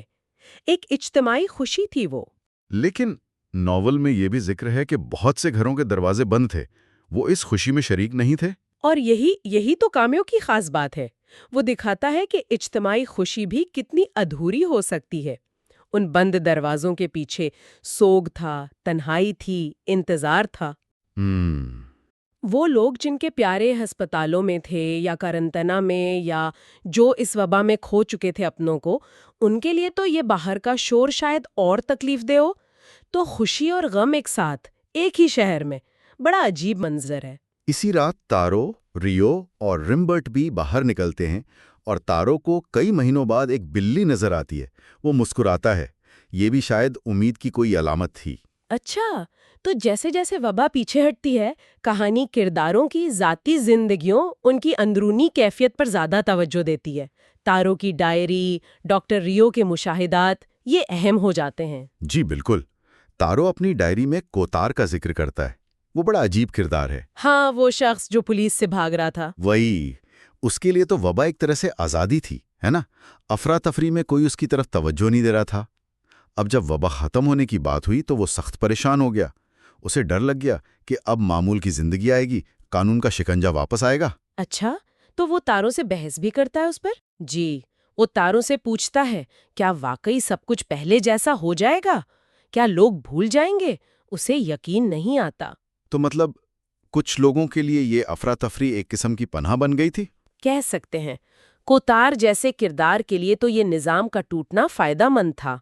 ایک اجتماعی خوشی تھی وہ۔ لیکن ناول میں یہ بھی ذکر ہے کہ بہت سے گھروں کے دروازے بند تھے، وہ اس خوشی میں شریک نہیں تھے۔ اور یہی تو کامیو کی خاص بات ہے، وہ دکھاتا ہے کہ اجتماعی خوشی بھی کتنی ادھوری ہو سکتی ہے۔ ان بند دروازوں کے پیچھے سوگ تھا، تنہائی تھی، انتظار تھا۔ وہ لوگ جن کے پیارے ہسپتالوں میں تھے یا قرنطینہ میں، یا جو اس وبا میں کھو چکے تھے اپنوں کو، ان کے لیے تو یہ باہر کا شور شاید اور تکلیف دہ ہو۔ تو خوشی اور غم ایک ساتھ، ایک ہی شہر میں، بڑا عجیب منظر ہے۔ اسی رات تارو، ریو اور رمبرٹ بھی باہر نکلتے ہیں، اور تارو کو کئی مہینوں بعد ایک بلی نظر آتی ہے۔ وہ مسکراتا ہے، یہ بھی شاید امید کی کوئی علامت تھی۔ اچھا، تو جیسے جیسے وبا پیچھے ہٹتی ہے، کہانی کرداروں کی ذاتی زندگیوں، ان کی اندرونی کیفیت پر زیادہ توجہ دیتی ہے۔ تارو کی ڈائری، ڈاکٹر ریو کے مشاہدات، یہ اہم ہو جاتے ہیں۔ جی بالکل، تارو اپنی ڈائری میں کوتار کا ذکر کرتا ہے۔ وہ بڑا عجیب کردار ہے۔ ہاں، وہ شخص جو پولیس سے بھاگ رہا تھا۔ وہی، اس کے لیے تو وبا ایک طرح سے آزادی تھی، ہے نا؟ افراتفری میں کوئی اس کی طرف توجہ نہیں دے رہا تھا۔ اب جب وبا ختم ہونے کی بات ہوئی تو وہ سخت پریشان ہو گیا۔ اسے ڈر لگ گیا کہ اب معمول کی زندگی آئے گی، قانون کا شکنجہ واپس آئے گا۔ اچھا، تو وہ تاروں سے بحث بھی کرتا ہے اس پر؟ جی، وہ تاروں سے پوچھتا ہے، کیا واقعی سب کچھ پہلے جیسا ہو جائے گا؟ کیا لوگ بھول جائیں گے؟ اسے یقین نہیں آتا۔ تو مطلب کچھ لوگوں کے لیے یہ افراتفری ایک قسم کی پناہ بن گئی تھی؟ کہہ سکتے ہیں۔ کوتار جیسے کردار کے لیے تو یہ نظام کا ٹوٹنا فائدہ مند تھا۔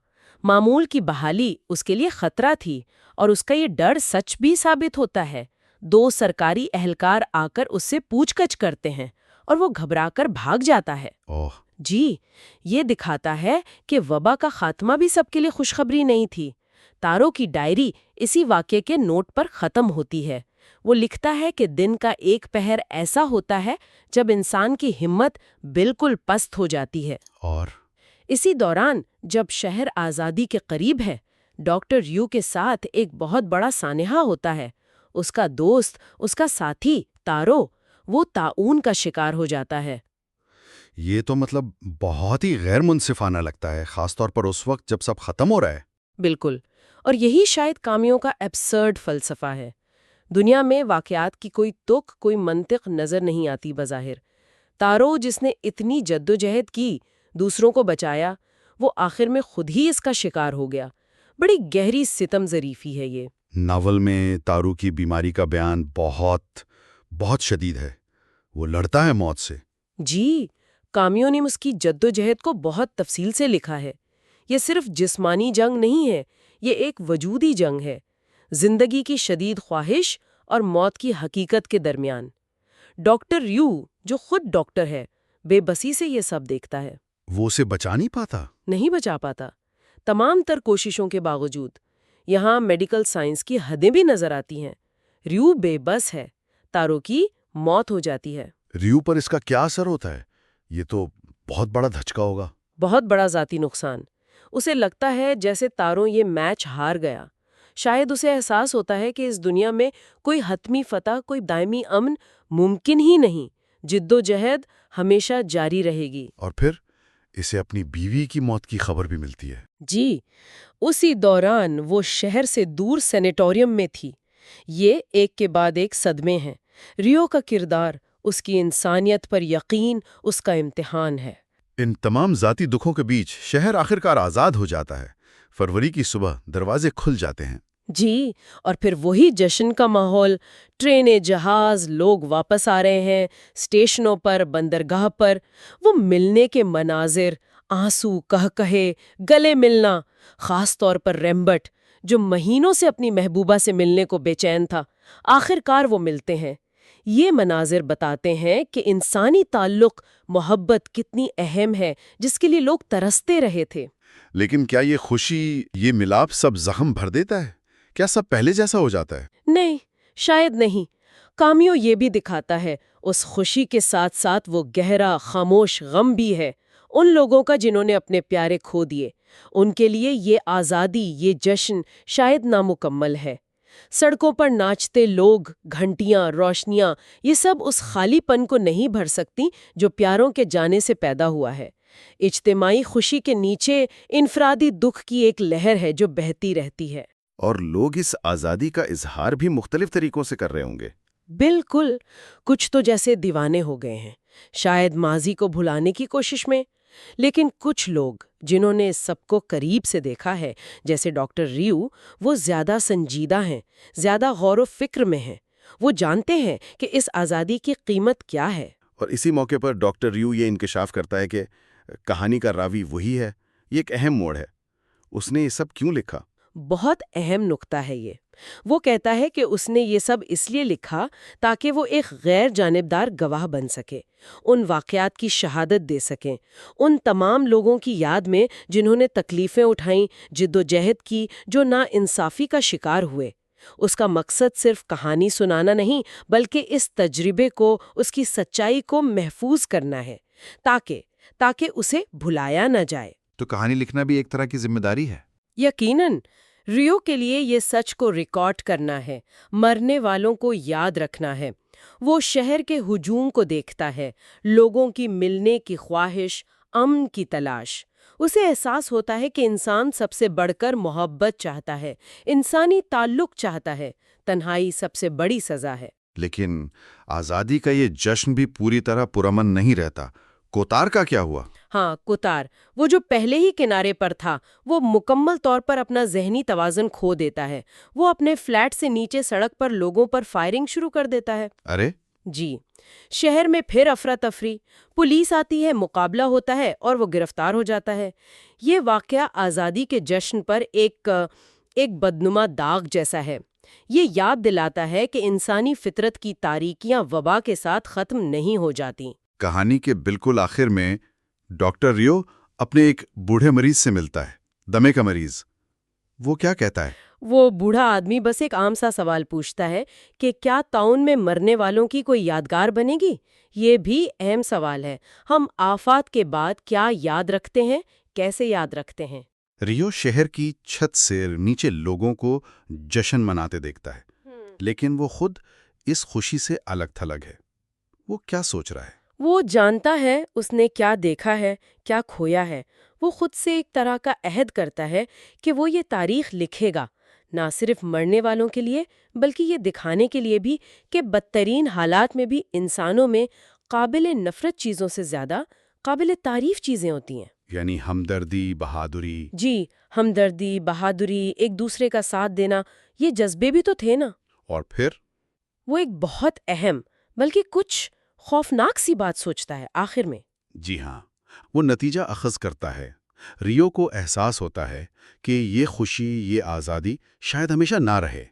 معمول کی بحالی اس کے لیے خطرہ تھی، اور اس کا یہ ڈر سچ بھی ثابت ہوتا ہے۔ 2 سرکاری اہلکار آ کر اس سے پوچھ گچھ کرتے ہیں اور وہ گھبرا کر بھاگ جاتا ہے۔ جی، یہ دکھاتا ہے کہ وبا کا خاتمہ بھی سب کے لیے خوشخبری نہیں تھی۔ تارو کی ڈائری اسی واقعے کے نوٹ پر ختم ہوتی ہے۔ وہ لکھتا ہے کہ دن کا ایک پہر ایسا ہوتا ہے جب انسان کی ہمت بالکل پست ہو جاتی ہے۔ اور اسی دوران جب شہر آزادی کے قریب ہے، ڈاکٹر ریو کے ساتھ ایک بہت بڑا سانحہ ہوتا ہے۔ اس کا دوست، اس کا ساتھی تارو، وہ طاعون کا شکار ہو جاتا ہے۔ یہ تو بہت ہی غیر منصفانہ لگتا ہے، خاص طور پر اس وقت جب سب ختم ہو رہا ہے۔ بالکل، اور یہی شاید کامیوں کا ایبسرڈ فلسفہ ہے۔ دنیا میں واقعات کی کوئی تک، کوئی منطق نظر نہیں آتی بظاہر۔ تارو جس نے اتنی جدوجہد کی، دوسروں کو بچایا، وہ آخر میں خود ہی اس کا شکار ہو گیا۔ بڑی گہری ستم ظریفی ہے یہ۔ ناول میں تارو کی بیماری کا بیان بہت شدید ہے۔ وہ لڑتا ہے موت سے۔ جی، کامیوں نے اس کی جدوجہد کو بہت تفصیل سے لکھا ہے۔ یہ صرف جسمانی جنگ نہیں ہے، یہ ایک وجودی جنگ ہے۔ زندگی کی شدید خواہش اور موت کی حقیقت کے درمیان۔ ڈاکٹر ریو، جو خود ڈاکٹر ہے، بے بسی سے یہ سب دیکھتا ہے۔ وہ اسے بچا نہیں پاتا؟ نہیں بچا پاتا، تمام تر کوششوں کے باوجود۔ یہاں میڈیکل سائنس کی حدیں بھی نظر آتی ہیں۔ ریو بے بس ہے، تارو کی موت ہو جاتی ہے۔ ریو پر اس کا کیا اثر ہوتا ہے؟ یہ تو بہت بڑا دھچکا ہوگا۔ بہت بڑا ذاتی نقصان۔ اسے لگتا ہے جیسے تارو یہ میچ ہار گیا۔ شاید اسے احساس ہوتا ہے کہ اس دنیا میں کوئی حتمی فتح، کوئی دائمی امن ممکن ہی نہیں۔ جد و جہد ہمیشہ جاری رہے گی۔ اور پھر اسے اپنی بیوی کی موت کی خبر بھی ملتی ہے۔ جی، اسی دوران وہ شہر سے دور سینیٹوریم میں تھی۔ یہ ایک کے بعد ایک صدمے ہیں۔ ریو کا کردار، اس کی انسانیت پر یقین، اس کا امتحان ہے۔ ان تمام ذاتی دکھوں کے بیچ شہر آخرکار آزاد ہو جاتا ہے۔ فروری کی صبح دروازے کھل جاتے ہیں۔ جی، اور پھر وہی جشن کا ماحول، ٹرینیں، جہاز، لوگ واپس آ رہے ہیں، اسٹیشنوں پر، بندرگاہ پر، وہ ملنے کے مناظر، آنسو، کہے، گلے ملنا، خاص طور پر ریمبٹ، جو مہینوں سے اپنی محبوبہ سے ملنے کو بے چین تھا، آخر کار وہ ملتے ہیں۔ یہ مناظر بتاتے ہیں کہ انسانی تعلق، محبت کتنی اہم ہے، جس کے لیے لوگ ترستے رہے تھے۔ لیکن کیا یہ خوشی، یہ ملاپ سب زخم بھر دیتا ہے؟ کیا سب پہلے جیسا ہو جاتا ہے؟ نہیں، شاید نہیں۔ کامیو یہ بھی دکھاتا ہے، اس خوشی کے ساتھ ساتھ وہ گہرا، خاموش غم بھی ہے۔ ان لوگوں کا جنہوں نے اپنے پیارے کھو دیے، ان کے لیے یہ آزادی، یہ جشن شاید نامکمل ہے۔ سڑکوں پر ناچتے لوگ، گھنٹیاں، روشنیاں، یہ سب اس خالی پن کو نہیں بھر سکتی جو پیاروں کے جانے سے پیدا ہوا ہے۔ اجتماعی خوشی کے نیچے انفرادی دکھ کی ایک لہر ہے جو بہتی رہتی ہے۔ اور لوگ اس آزادی کا اظہار بھی مختلف طریقوں سے کر رہے ہوں گے۔ بالکل، کچھ تو جیسے دیوانے ہو گئے ہیں، شاید ماضی کو بھلانے کی کوشش میں، لیکن کچھ لوگ جنہوں نے اس سب کو قریب سے دیکھا ہے، جیسے ڈاکٹر ریو، وہ زیادہ سنجیدہ ہیں، زیادہ غور و فکر میں ہیں۔ وہ جانتے ہیں کہ اس آزادی کی قیمت کیا ہے۔ اور اسی موقع پر ڈاکٹر ریو یہ انکشاف کرتا ہے کہ کہانی کا راوی وہی ہے۔ یہ ایک اہم موڑ ہے۔ اس نے یہ سب کیوں لکھا؟ بہت اہم نکتہ ہے یہ۔ وہ کہتا ہے کہ اس نے یہ سب اس لیے لکھا تاکہ وہ ایک غیر جانبدار گواہ بن سکے، ان واقعات کی شہادت دے سکیں، ان تمام لوگوں کی یاد میں جنہوں نے تکلیفیں اٹھائیں، جد و جہد کی، جو ناانصافی کا شکار ہوئے۔ اس کا مقصد صرف کہانی سنانا نہیں، بلکہ اس تجربے کو، اس کی سچائی کو محفوظ کرنا ہے، تاکہ اسے بھلایا نہ جائے۔ تو کہانی لکھنا بھی ایک طرح کی ذمہ داری ہے۔ یقیناً، ریو کے لیے یہ سچ کو ریکارڈ کرنا ہے، مرنے والوں کو یاد رکھنا ہے۔ وہ شہر کے ہجوم کو دیکھتا ہے، لوگوں کی ملنے کی خواہش، امن کی تلاش۔ اسے احساس ہوتا ہے کہ انسان سب سے بڑھ کر محبت چاہتا ہے، انسانی تعلق چاہتا ہے۔ تنہائی سب سے بڑی سزا ہے۔ لیکن آزادی کا یہ جشن بھی پوری طرح پرامن نہیں رہتا۔ کوتار کا کیا ہوا؟ ہاں، کوتار، وہ جو پہلے ہی کنارے پر تھا، وہ مکمل طور پر اپنا ذہنی توازن کھو دیتا ہے۔ وہ اپنے فلیٹ سے نیچے سڑک پر لوگوں پر فائرنگ شروع کر دیتا ہے۔ ارے! جی، شہر میں پھر افراتفری، پولیس آتی ہے، مقابلہ ہوتا ہے اور وہ گرفتار ہو جاتا ہے۔ یہ واقعہ آزادی کے جشن پر ایک بدنما داغ جیسا ہے۔ یہ یاد دلاتا ہے کہ انسانی فطرت کی تاریکیاں وبا کے ساتھ ختم نہیں ہو جاتی۔ کہانی کے بالکل آخر میں ڈاکٹر ریو اپنے ایک بوڑھے مریض سے ملتا ہے، دمے کا مریض۔ وہ کیا کہتا ہے؟ وہ بوڑھا آدمی بس ایک عام سا سوال پوچھتا ہے کہ کیا تعاون میں مرنے والوں کی کوئی یادگار بنے گی؟ یہ بھی اہم سوال ہے۔ ہم آفات کے بعد کیا یاد رکھتے ہیں، کیسے یاد رکھتے ہیں؟ ریو شہر کی چھت سے نیچے لوگوں کو جشن مناتے دیکھتا ہے، لیکن وہ خود اس خوشی سے الگ تھلگ ہے۔ وہ کیا سوچ رہا ہے؟ وہ جانتا ہے اس نے کیا دیکھا ہے، کیا کھویا ہے۔ وہ خود سے ایک طرح کا عہد کرتا ہے کہ وہ یہ تاریخ لکھے گا، نہ صرف مرنے والوں کے لیے، بلکہ یہ دکھانے کے لیے بھی کہ بدترین حالات میں بھی انسانوں میں قابل نفرت چیزوں سے زیادہ قابل تعریف چیزیں ہوتی ہیں۔ یعنی ہمدردی، بہادری۔ جی، ہمدردی، بہادری، ایک دوسرے کا ساتھ دینا، یہ جذبے بھی تو تھے نا۔ اور پھر وہ ایک بہت اہم بلکہ کچھ خوفناک سی بات سوچتا ہے آخر میں۔ جی ہاں، وہ نتیجہ اخذ کرتا ہے۔ ریو کو احساس ہوتا ہے کہ یہ خوشی، یہ آزادی شاید ہمیشہ نہ رہے۔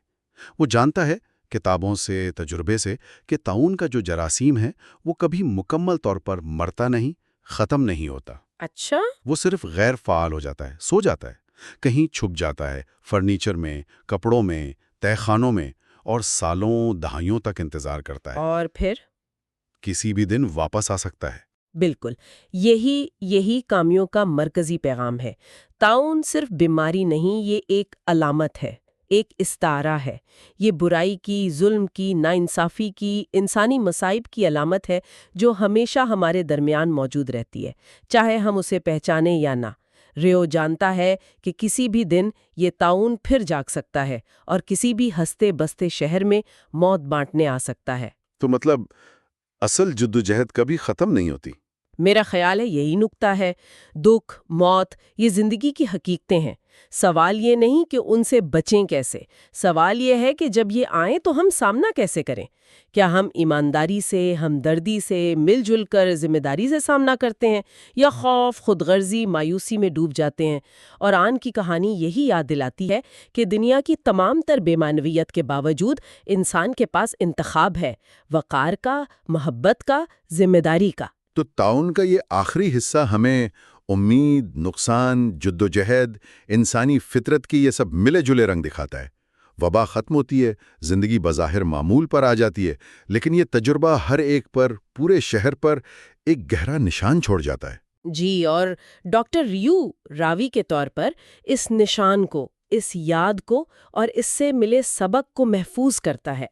وہ جانتا ہے کتابوں سے، تجربے سے کہ طاعون کا جو جراثیم ہے وہ کبھی مکمل طور پر مرتا نہیں، ختم نہیں ہوتا۔ اچھا، وہ صرف غیر فعال ہو جاتا ہے، سو جاتا ہے، کہیں چھپ جاتا ہے، فرنیچر میں، کپڑوں میں، تہہ خانوں میں، اور سالوں دہائیوں تک انتظار کرتا ہے۔ اور پھر؟ کسی بھی دن واپس آ سکتا ہے۔ بالکل، یہی کامیوں کا مرکزی پیغام ہے۔ طاعون صرف بیماری نہیں، یہ ایک علامت ہے، ایک استعارہ ہے۔ یہ برائی کی، ظلم کی، ناانصافی کی، انسانی مصائب کی علامت ہے جو ہمیشہ ہمارے درمیان موجود رہتی ہے، چاہے ہم اسے پہچانیں یا نہ۔ ریو جانتا ہے کہ کسی بھی دن یہ طاعون پھر جاگ سکتا ہے اور کسی بھی ہنستے بستے شہر میں موت بانٹنے آ سکتا ہے۔ تو مطلب اصل جدوجہد کبھی ختم نہیں ہوتی۔ میرا خیال ہے یہی نکتہ ہے۔ دکھ، موت، یہ زندگی کی حقیقتیں ہیں۔ سوال یہ نہیں کہ ان سے بچیں کیسے، سوال یہ ہے کہ جب یہ آئیں تو ہم سامنا کیسے کریں۔ کیا ہم ایمانداری سے، ہمدردی سے، مل جل کر ذمہ داری سے سامنا کرتے ہیں، یا خوف، خود غرضی، مایوسی میں ڈوب جاتے ہیں؟ اور آن کی کہانی یہی یاد دلاتی ہے کہ دنیا کی تمام تر بے معنویت کے باوجود انسان کے پاس انتخاب ہے، وقار کا، محبت کا، ذمہ داری کا۔ تو طاعون کا یہ آخری حصہ ہمیں امید، نقصان، جدوجہد، انسانی فطرت کی یہ سب ملے جلے رنگ دکھاتا ہے۔ وبا ختم ہوتی ہے، زندگی بظاہر معمول پر آ جاتی ہے، لیکن یہ تجربہ ہر ایک پر، پورے شہر پر ایک گہرا نشان چھوڑ جاتا ہے۔ جی، اور ڈاکٹر ریو راوی کے طور پر اس نشان کو، اس یاد کو اور اس سے ملے سبق کو محفوظ کرتا ہے۔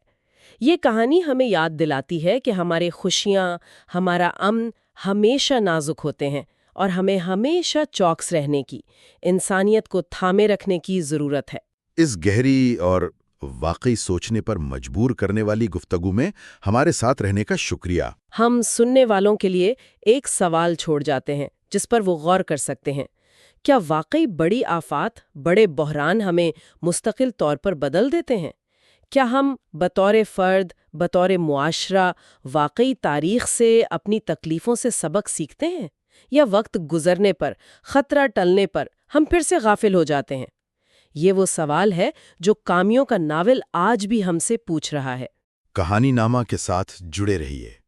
یہ کہانی ہمیں یاد دلاتی ہے کہ ہمارے خوشیاں، ہمارا امن ہمیشہ نازک ہوتے ہیں اور ہمیں ہمیشہ چوکس رہنے کی، انسانیت کو تھامے رکھنے کی ضرورت ہے۔ اس گہری اور واقعی سوچنے پر مجبور کرنے والی گفتگو میں ہمارے ساتھ رہنے کا شکریہ۔ ہم سننے والوں کے لیے ایک سوال چھوڑ جاتے ہیں جس پر وہ غور کر سکتے ہیں۔ کیا واقعی بڑی آفات، بڑے بحران ہمیں مستقل طور پر بدل دیتے ہیں؟ کیا ہم بطور فرد، بطور معاشرہ، واقعی تاریخ سے، اپنی تکلیفوں سے سبق سیکھتے ہیں؟ یا وقت گزرنے پر، خطرہ ٹلنے پر ہم پھر سے غافل ہو جاتے ہیں؟ یہ وہ سوال ہے جو کامیوں کا ناول آج بھی ہم سے پوچھ رہا ہے۔ کہانی نامہ کے ساتھ جڑے رہیے۔